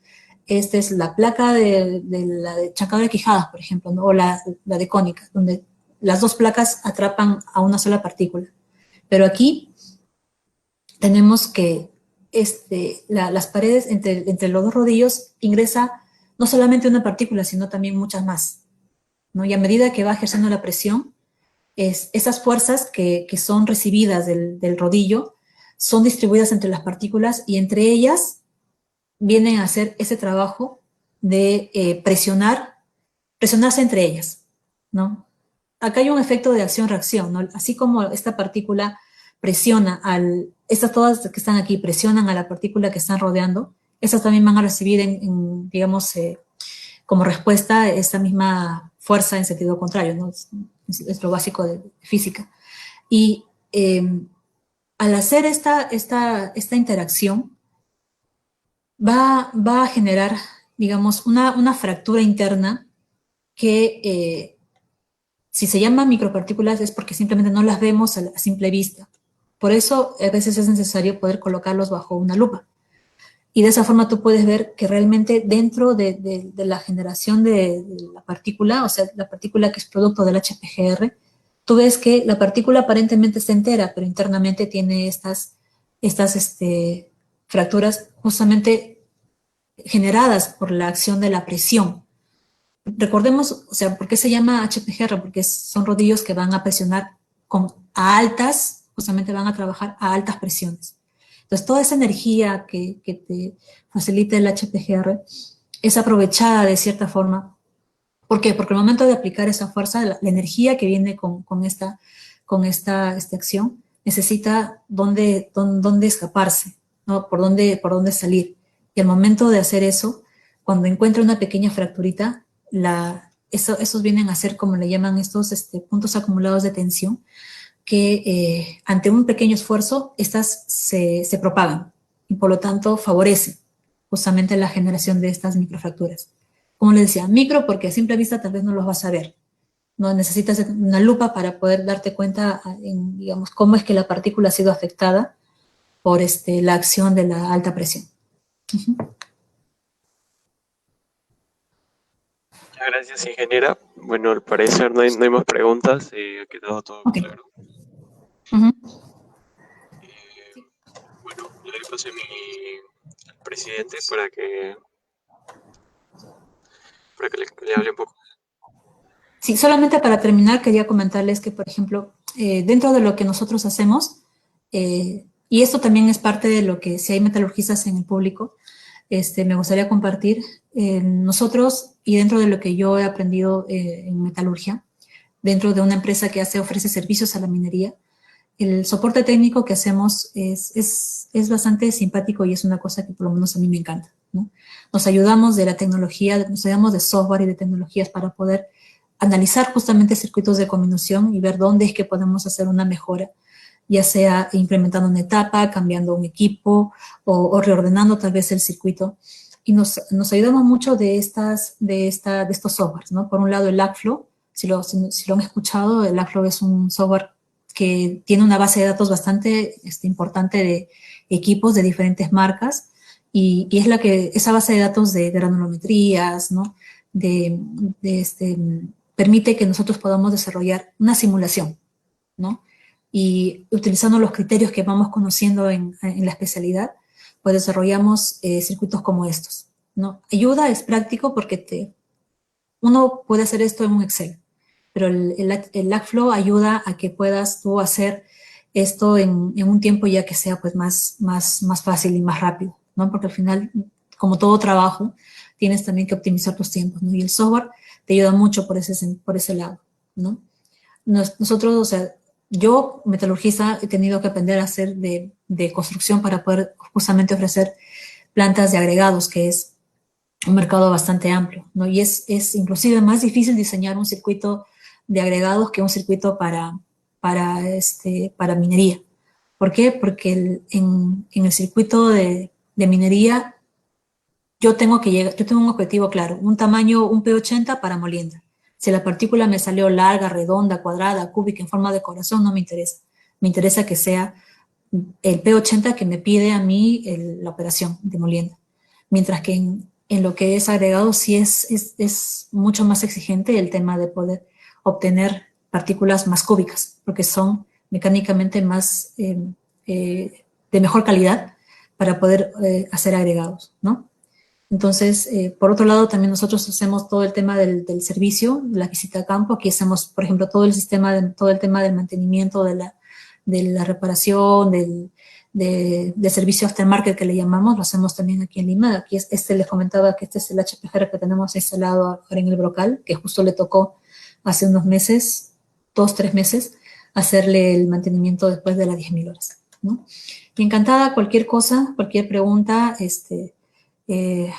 esta es la placa de la de chancadura de Quijadas, por ejemplo, ¿no? O la de cónica, donde las dos placas atrapan a una sola partícula. Pero aquí tenemos que las paredes entre los dos rodillos ingresa no solamente una partícula, sino también muchas más, ¿no? Y a medida que va ejerciendo la presión, esas fuerzas que son recibidas del rodillo son distribuidas entre las partículas y entre ellas vienen a hacer ese trabajo de presionarse entre ellas, ¿no? Acá hay un efecto de acción-reacción, ¿no? Así como esta partícula presiona estas todas que están aquí presionan a la partícula que están rodeando, esas también van a recibir digamos, como respuesta esa misma fuerza en sentido contrario, ¿no? Es lo básico de física. Y al hacer esta interacción, va a generar, digamos, una fractura interna que si se llama micropartículas es porque simplemente no las vemos a simple vista. Por eso a veces es necesario poder colocarlos bajo una lupa. Y de esa forma tú puedes ver que realmente dentro de la generación de la partícula, o sea, la partícula que es producto del HPGR, tú ves que la partícula aparentemente está entera, pero internamente tiene estas fracturas justamente generadas por la acción de la presión. Recordemos, o sea, ¿por qué se llama HPGR? Porque son rodillos que van a presionar a altas, justamente van a trabajar a altas presiones. Entonces, toda esa energía que te facilita el HPGR es aprovechada de cierta forma. ¿Por qué? Porque al momento de aplicar esa fuerza, la energía que viene con esta acción necesita dónde escaparse, ¿no? Por dónde salir. Y al momento de hacer eso, cuando encuentra una pequeña fracturita, esos vienen a ser, como le llaman, estos puntos acumulados de tensión, que ante un pequeño esfuerzo, estas se propagan y por lo tanto favorecen justamente la generación de estas microfracturas. Como les decía, micro porque a simple vista tal vez no los vas a ver. No necesitas una lupa para poder darte cuenta, digamos, cómo es que la partícula ha sido afectada por la acción de la alta presión. Muchas gracias, ingeniera. Bueno, al parecer no hay más preguntas. Ha quedado todo Ok. claro. Uh-huh. Bueno, le doy paso al presidente para que le hable un poco. Sí, solamente para terminar quería comentarles que, por ejemplo, dentro de lo que nosotros hacemos, y esto también es parte de lo que, si hay metalurgistas en el público, me gustaría compartir, nosotros, y dentro de lo que yo he aprendido en metalurgia, dentro de una empresa que ofrece servicios a la minería, el soporte técnico que hacemos es bastante simpático y es una cosa que por lo menos a mí me encanta, ¿no? Nos ayudamos de la tecnología, nos ayudamos de software y de tecnologías para poder analizar justamente circuitos de combinación y ver dónde es que podemos hacer una mejora, ya sea implementando una etapa, cambiando un equipo o reordenando tal vez el circuito. Y nos ayudamos mucho de estos softwares, ¿no? Por un lado, el LabFlow, si lo han escuchado, el LabFlow es un software que tiene una base de datos bastante importante de equipos de diferentes marcas y es esa base de datos de granulometrías, ¿no? Permite que nosotros podamos desarrollar una simulación, ¿no? Y utilizando los criterios que vamos conociendo en la especialidad, pues desarrollamos circuitos como estos, ¿no? Ayuda, es práctico porque uno puede hacer esto en un Excel, pero el LabFlow ayuda a que puedas tú hacer esto en un tiempo ya que sea pues más fácil y más rápido, ¿no? Porque al final, como todo trabajo, tienes también que optimizar tus tiempos, ¿no? Y el software te ayuda mucho por ese lado, ¿no? Nosotros, o sea, yo, metalurgista, he tenido que aprender a hacer de construcción para poder justamente ofrecer plantas de agregados, que es un mercado bastante amplio, ¿no? Y es inclusive más difícil diseñar un circuito de agregados que un circuito para minería. ¿Por qué? Porque en el circuito de minería yo tengo un objetivo claro, un tamaño, un P80 para molienda. Si la partícula me salió larga, redonda, cuadrada, cúbica, en forma de corazón, no me interesa. Me interesa que sea el P80 que me pide a mí la operación de molienda. Mientras que en lo que es agregado sí es mucho más exigente el tema de poder obtener partículas más cúbicas, porque son mecánicamente más de mejor calidad para poder hacer agregados, ¿no? Entonces, por otro lado, también nosotros hacemos todo el tema del servicio, de la visita a campo. Aquí hacemos, por ejemplo, todo el tema del mantenimiento, de la reparación, de servicio aftermarket que le llamamos, lo hacemos también aquí en Lima. Aquí les comentaba que este es el HPGR que tenemos instalado ahora en el Brocal, que justo le tocó hace unos meses, 2, 3 meses, hacerle el mantenimiento después de las 10.000 horas, ¿no? Y encantada, cualquier cosa, cualquier pregunta, eh,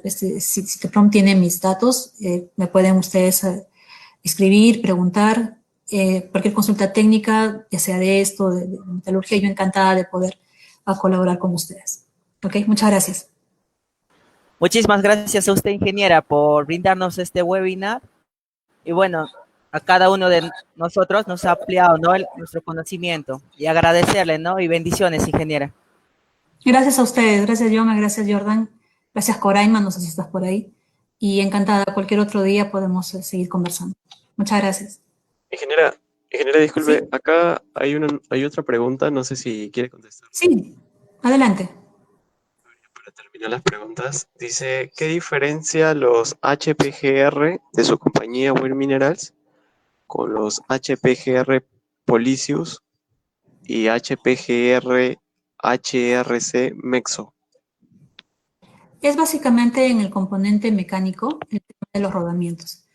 si Citeprom tiene mis datos, me pueden ustedes escribir, preguntar, cualquier consulta técnica, ya sea de esto, de metalurgia, yo encantada de poder colaborar con ustedes. ¿Ok? Muchas gracias. Muchísimas gracias a usted, ingeniera, por brindarnos este webinar. Y bueno, a cada uno de nosotros nos ha ampliado, ¿no?, nuestro conocimiento. Y agradecerle, ¿no? Y bendiciones, ingeniera. Gracias a ustedes. Gracias, Yoma. Gracias, Jordan. Gracias, Coraima. No sé si estás por ahí. Y encantada. Cualquier otro día podemos seguir conversando. Muchas gracias. Ingeniera, disculpe, Sí, acá hay otra pregunta, no sé si quiere contestar. sí. Adelante. Para terminar las preguntas, dice, ¿qué diferencia los HPGR de su compañía Weir Minerals con los HPGR Policius y HPGR HRC Mexo? Es básicamente en el componente mecánico, el tema de los rodamientos.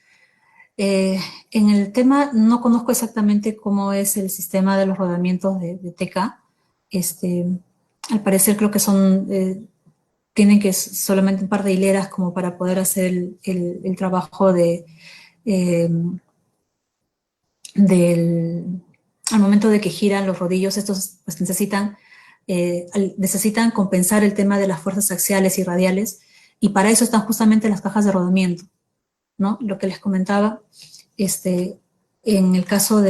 En el tema, no conozco exactamente cómo es el sistema de los rodamientos de TK. Al parecer creo que tienen que solamente un par de hileras como para poder hacer el trabajo eh, al momento de que giran los rodillos. Estos pues necesitan compensar el tema de las fuerzas axiales y radiales, y para eso están justamente las cajas de rodamiento, ¿no? Lo que les comentaba, en el caso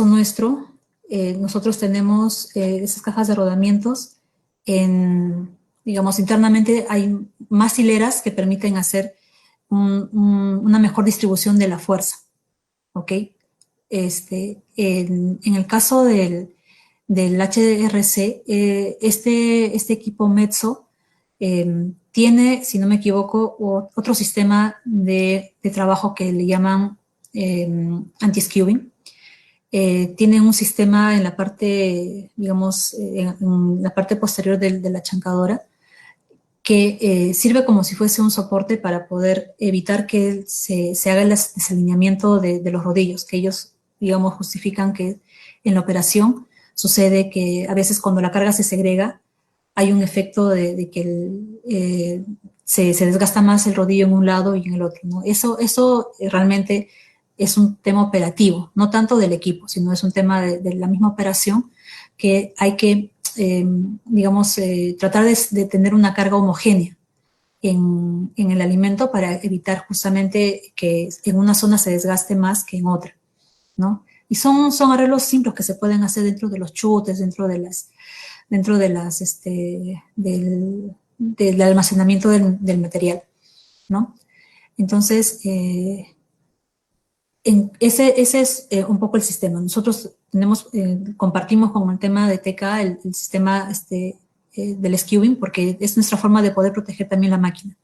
nuestro, nosotros tenemos esas cajas de rodamientos digamos, internamente hay más hileras que permiten hacer una mejor distribución de la fuerza, ¿ok? En el caso del HRC, este equipo Metso tiene, si no me equivoco, otro sistema de trabajo que le llaman anti-skewing. Tienen un sistema en la parte, digamos, en la parte posterior de la chancadora, que sirve como si fuese un soporte para poder evitar que se haga el desalineamiento de los rodillos, que ellos, digamos, justifican que en la operación sucede que a veces cuando la carga se segrega, hay un efecto de que se desgasta más el rodillo en un lado y en el otro, ¿no? Eso realmente es un tema operativo, no tanto del equipo, sino es un tema de la misma operación que hay que digamos, tratar de tener una carga homogénea en el alimento para evitar justamente que en una zona se desgaste más que en otra, ¿no? Y son arreglos simples que se pueden hacer dentro de los chutes, dentro del almacenamiento del material, ¿no? Entonces, ese es un poco el sistema. Nosotros compartimos con el tema de TK el sistema del skewing, porque es nuestra forma de poder proteger también la máquina,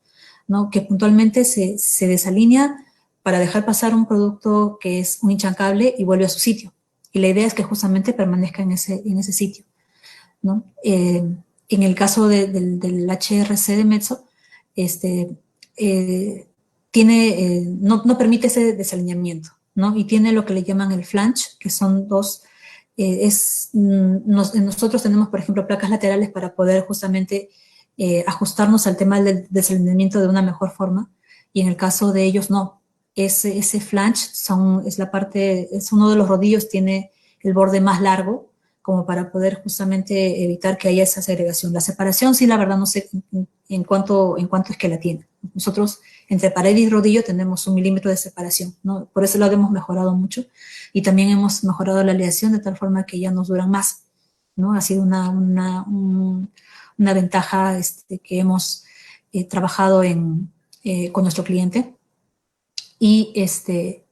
¿no? Que puntualmente se desalinea para dejar pasar un producto que es un hinchancable y vuelve a su sitio. Y la idea es que justamente permanezca en ese sitio, ¿no? En el caso del HRC de Metso, no permite ese desalineamiento, ¿no? Y tiene lo que le llaman el flange, que son dos, nosotros tenemos, por ejemplo, placas laterales para poder justamente ajustarnos al tema del desalineamiento de una mejor forma, y en el caso de ellos no. Ese flange es uno de los rodillos, tiene el borde más largo, como para poder justamente evitar que haya esa segregación. La separación, sí, la verdad no sé en cuánto es que la tiene. Nosotros, entre pared y rodillo, tenemos 1 milímetro de separación, ¿no? Por ese lado hemos mejorado mucho. Y también hemos mejorado la aleación de tal forma que ya nos duran más, ¿no? Ha sido una ventaja que hemos trabajado con nuestro cliente. Y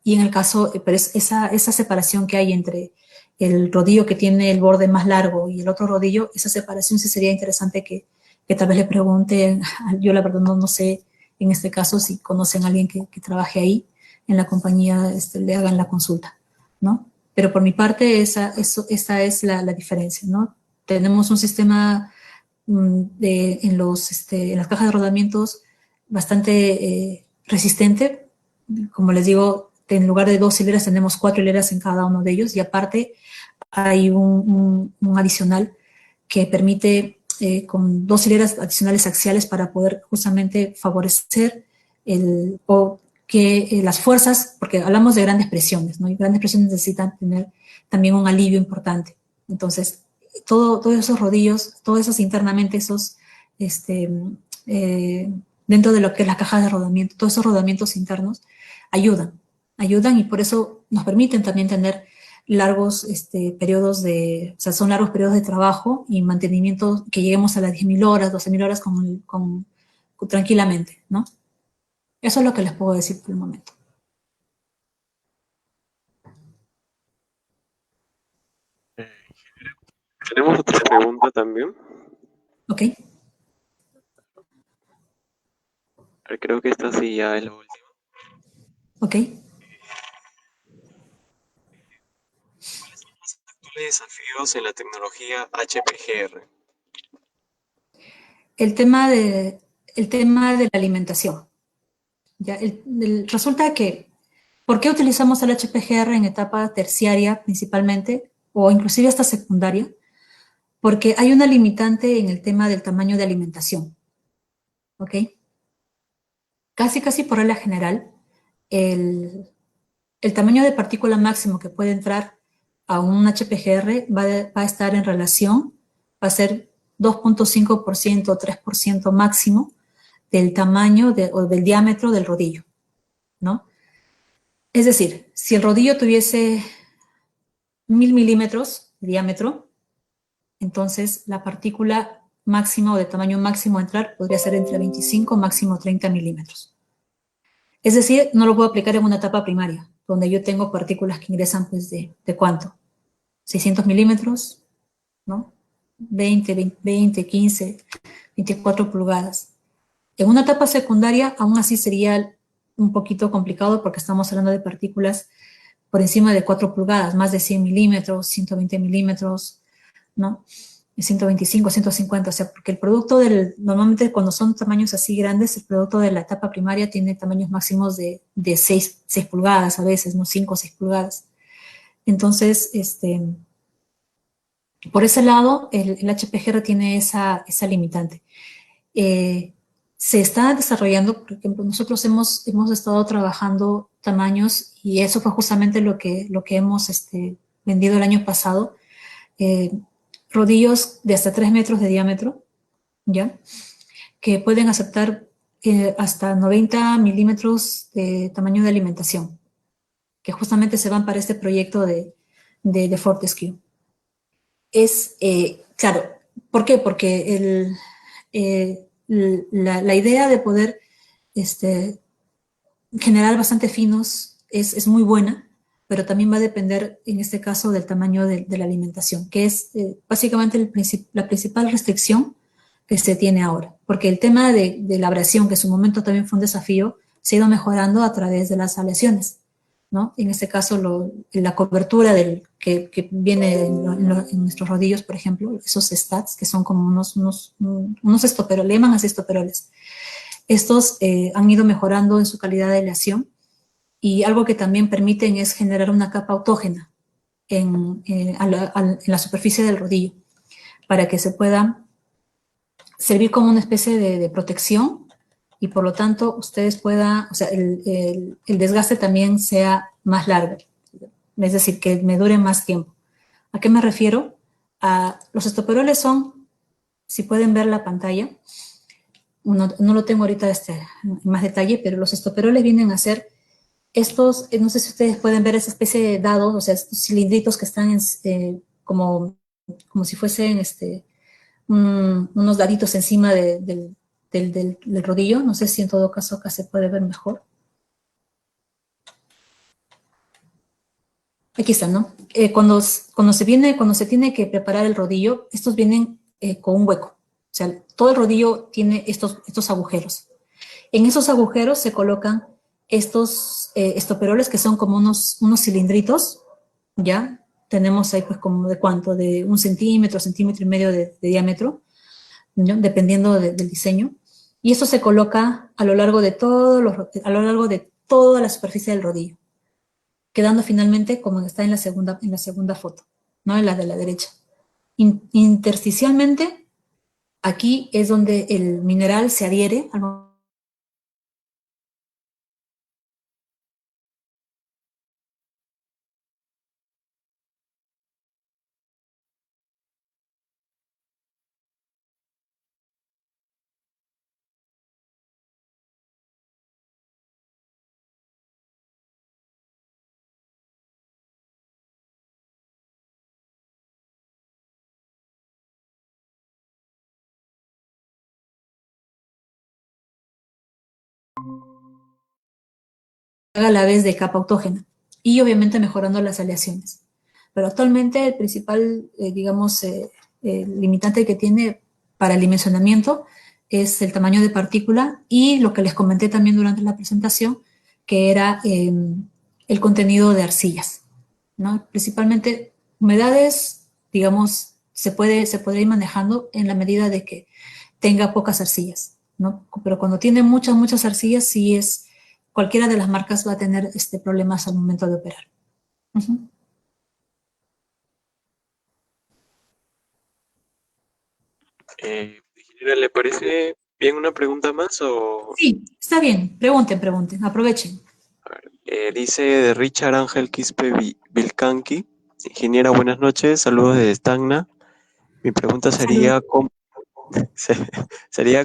en el caso, pero esa separación que hay entre el rodillo que tiene el borde más largo y el otro rodillo, esa separación sí sería interesante que tal vez le pregunten. Yo la verdad no sé en este caso si conocen a alguien que trabaje ahí en la compañía, le hagan la consulta, ¿no? Pero por mi parte esa es la diferencia, ¿no? Tenemos un sistema en las cajas de rodamientos bastante resistente. Como les digo, en lugar de 2 hileras tenemos 4 hileras en cada uno de ellos, y aparte hay un adicional que permite con 2 hileras adicionales axiales para poder justamente favorecer las fuerzas, porque hablamos de grandes presiones, ¿no? Y grandes presiones necesitan tener también un alivio importante. Entonces, todos esos rodillos, todos esos internamente, dentro de lo que es la caja de rodamiento, todos esos rodamientos internos ayudan y por eso nos permiten también tener largos periodos son largos periodos de trabajo y mantenimiento, que lleguemos a las 10.000 horas, 12.000 horas tranquilamente, ¿no? Eso es lo que les puedo decir por el momento. Tenemos otra pregunta también. Ok. Creo que esta sí ya es la última. Ok. ¿Cuáles son los actuales desafíos en la tecnología HPGR? El tema de la alimentación. ¿Ya? Resulta que, ¿por qué utilizamos el HPGR en etapa terciaria principalmente, o inclusive hasta secundaria? Porque hay una limitante en el tema del tamaño de alimentación, ¿ok? Casi por regla general, el tamaño de partícula máximo que puede entrar a un HPGR va a estar en relación, va a ser 2.5% o 3% máximo del tamaño o del diámetro del rodillo, ¿no? Es decir, si el rodillo tuviese 1.000 milímetros de diámetro, entonces la partícula máxima o de tamaño máximo a entrar podría ser entre 25 máximo 30 milímetros. Es decir, no lo puedo aplicar en una etapa primaria, donde yo tengo partículas que ingresan pues de ¿cuánto? 600 milímetros, ¿no? 20, 15, 24 pulgadas. En una etapa secundaria, aún así sería un poquito complicado porque estamos hablando de partículas por encima de 4 pulgadas, más de 100 milímetros, 120 milímetros, ¿no? 125, 150, o sea, porque el producto normalmente cuando son tamaños así grandes, el producto de la etapa primaria tiene tamaños máximos de 6 pulgadas a veces, ¿no? 5 o 6 pulgadas. Entonces, por ese lado, el HPGR tiene esa limitante. Se está desarrollando, por ejemplo, nosotros hemos estado trabajando tamaños y eso fue justamente lo que hemos vendido el año pasado, rodillos de hasta 3 metros de diámetro, ¿ya? Que pueden aceptar hasta 90 milímetros de tamaño de alimentación, que justamente se van para este proyecto de Fortescue. Claro, ¿por qué? Porque la idea de poder generar bastante finos es muy buena, pero también va a depender, en este caso, del tamaño de la alimentación, que es básicamente la principal restricción que se tiene ahora. Porque el tema de la abrasión, que en su momento también fue un desafío, se ha ido mejorando a través de las aleaciones, ¿no? En este caso, la cobertura que viene en nuestros rodillos, por ejemplo, esos stats, que son como unos estoperoles, le llaman así estoperoles. Estos han ido mejorando en su calidad de aleación y algo que también permiten es generar una capa autógena en la superficie del rodillo para que se pueda servir como una especie de protección y por lo tanto ustedes puedan, o sea, el desgaste también sea más largo, es decir, que me dure más tiempo. ¿A qué me refiero? Los estoperoles son, si pueden ver la pantalla, no lo tengo ahorita en más detalle, pero los estoperoles vienen a ser estos, no sé si ustedes pueden ver esa especie de dados, o sea, estos cilindritos que están como si fuesen unos daditos encima del rodillo. No sé si en todo caso acá se puede ver mejor. Aquí están, ¿no? Cuando se tiene que preparar el rodillo, estos vienen con un hueco. O sea, todo el rodillo tiene estos agujeros. En esos agujeros se colocan estos estoperoles que son como unos cilindritos, ¿ya? Tenemos ahí pues como de cuánto, de 1 centímetro, centímetro y medio de diámetro, ¿no? Dependiendo del diseño. Y esto se coloca a lo largo de toda la superficie del rodillo, quedando finalmente como está en la segunda foto, ¿no? En la de la derecha. Intersticialmente, aquí es donde el mineral se adhiere al a la vez de capa autógena y obviamente mejorando las aleaciones. Pero actualmente el principal, limitante que tiene para el dimensionamiento es el tamaño de partícula y lo que les comenté también durante la presentación, que era el contenido de arcillas, ¿no? Principalmente humedades, digamos, se puede ir manejando en la medida de que tenga pocas arcillas, ¿no? Pero cuando tiene muchas arcillas, sí cualquiera de las marcas va a tener problemas al momento de operar. Uh-huh. Ingeniera, ¿le parece bien una pregunta más o...? Sí, está bien. Pregunten, aprovechen. Dice de Richard Ángel Quispe Vilcanqui. Ingeniera, buenas noches, saludos desde Tacna. Mi pregunta sería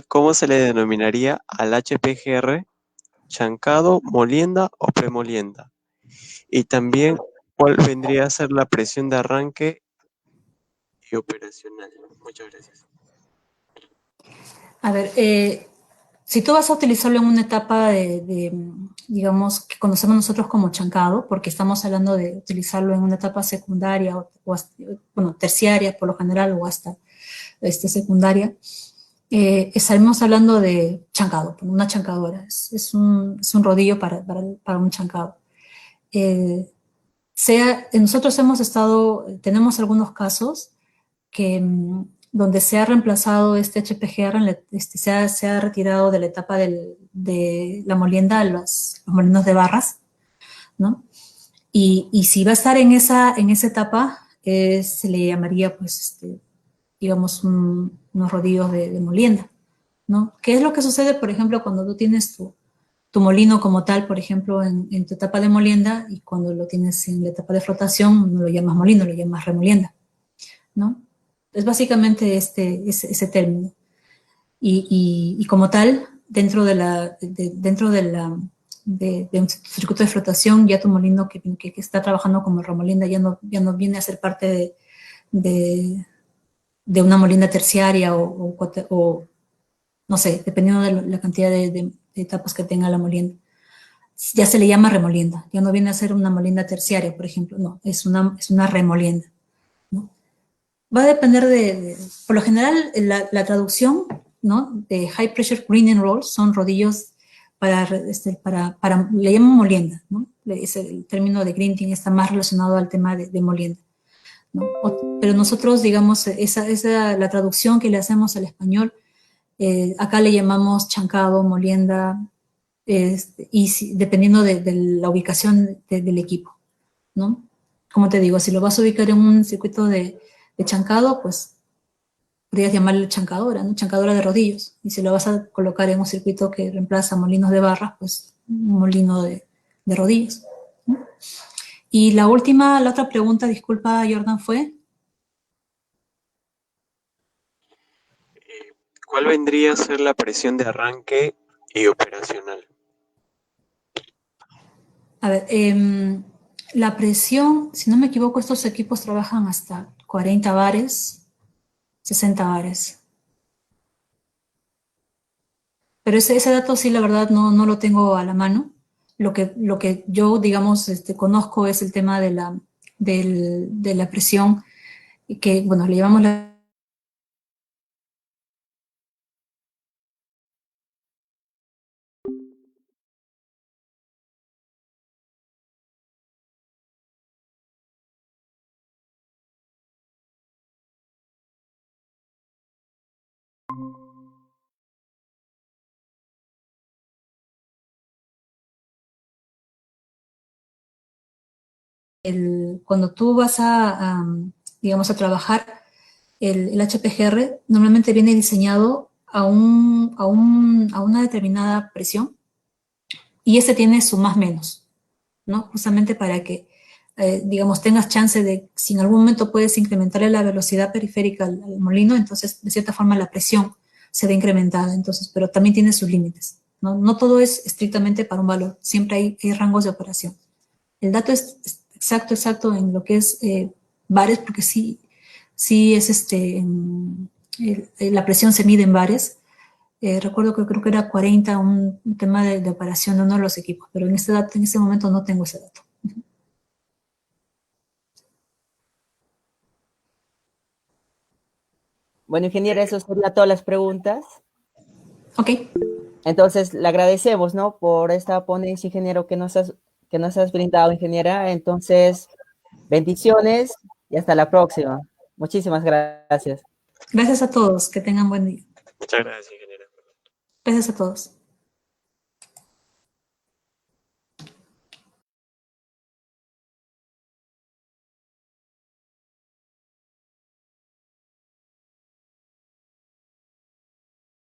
¿cómo se le denominaría al HPGR? ¿Chancado, molienda o premolienda? Y también, ¿cuál vendría a ser la presión de arranque y operacional? Muchas gracias. A ver, si tú vas a utilizarlo en una etapa digamos, que conocemos nosotros como chancado, porque estamos hablando de utilizarlo en una etapa secundaria o terciaria por lo general o hasta secundaria, estaremos hablando de chancado, una chancadora. Es un rodillo para un chancado. Nosotros tenemos algunos casos que, donde se ha reemplazado este HPGR, se ha retirado de la etapa de la molienda a los molinos de barras, ¿no? Y si va a estar en esa etapa, se le llamaría, pues, digamos, unos rodillos de molienda, ¿no? ¿Qué es lo que sucede, por ejemplo, cuando tú tienes tu molino como tal, por ejemplo, en tu etapa de molienda, y cuando lo tienes en la etapa de flotación, no lo llamas molino, lo llamas remolienda, ¿no? Es básicamente ese término. Y como tal, dentro de un circuito de flotación, ya tu molino que está trabajando como remolienda ya no viene a ser parte de una molienda terciaria o no sé, dependiendo de la cantidad de etapas que tenga la molienda. Ya se le llama remolienda, ya no viene a ser una molienda terciaria, por ejemplo, no, es una remolienda, ¿no? Va a depender por lo general, la traducción, ¿no? De high pressure grinding rolls son rodillos le llaman molienda, ¿no? El término de grinding está más relacionado al tema de molienda, ¿no? Pero nosotros, digamos, la traducción que le hacemos al español, acá le llamamos chancado, molienda, dependiendo de la ubicación del equipo, ¿no? Como te digo, si lo vas a ubicar en un circuito de chancado, pues podrías llamarle chancadora, ¿no? Chancadora de rodillos. Y si lo vas a colocar en un circuito que reemplaza molinos de barras, pues un molino de rodillos, ¿no? Y la otra pregunta, disculpa, Jordan, fue... ¿Cuál vendría a ser la presión de arranque y operacional? A ver, la presión, si no me equivoco, estos equipos trabajan hasta 40 bares, 60 bares. Pero ese dato sí, la verdad, no lo tengo a la mano. Lo que yo, digamos, conozco es el tema de la presión, que, bueno, le llamamos cuando tú vas digamos, a trabajar el HPGR, normalmente viene diseñado a una determinada presión, y ese tiene su más menos, ¿no? Justamente para que, digamos, tengas chance de, si en algún momento puedes incrementarle la velocidad periférica al molino, entonces, de cierta forma, la presión se ve incrementada, entonces, pero también tiene sus límites, ¿no? No todo es estrictamente para un valor, siempre hay rangos de operación. El dato es exacto en lo que es bares, porque sí es la presión se mide en bares. Recuerdo que creo que era 40 un tema de operación de uno de los equipos, pero en este momento no tengo ese dato. Bueno, ingeniera, eso sería todas las preguntas. Ok, Entonces, le agradecemos, ¿no? Por esta ponencia, ingeniero, que nos has brindado, ingeniera. Entonces, bendiciones y hasta la próxima. Muchísimas gracias. gracias a todos, que tengan buen día. Muchas gracias, ingeniero. Gracias a todos.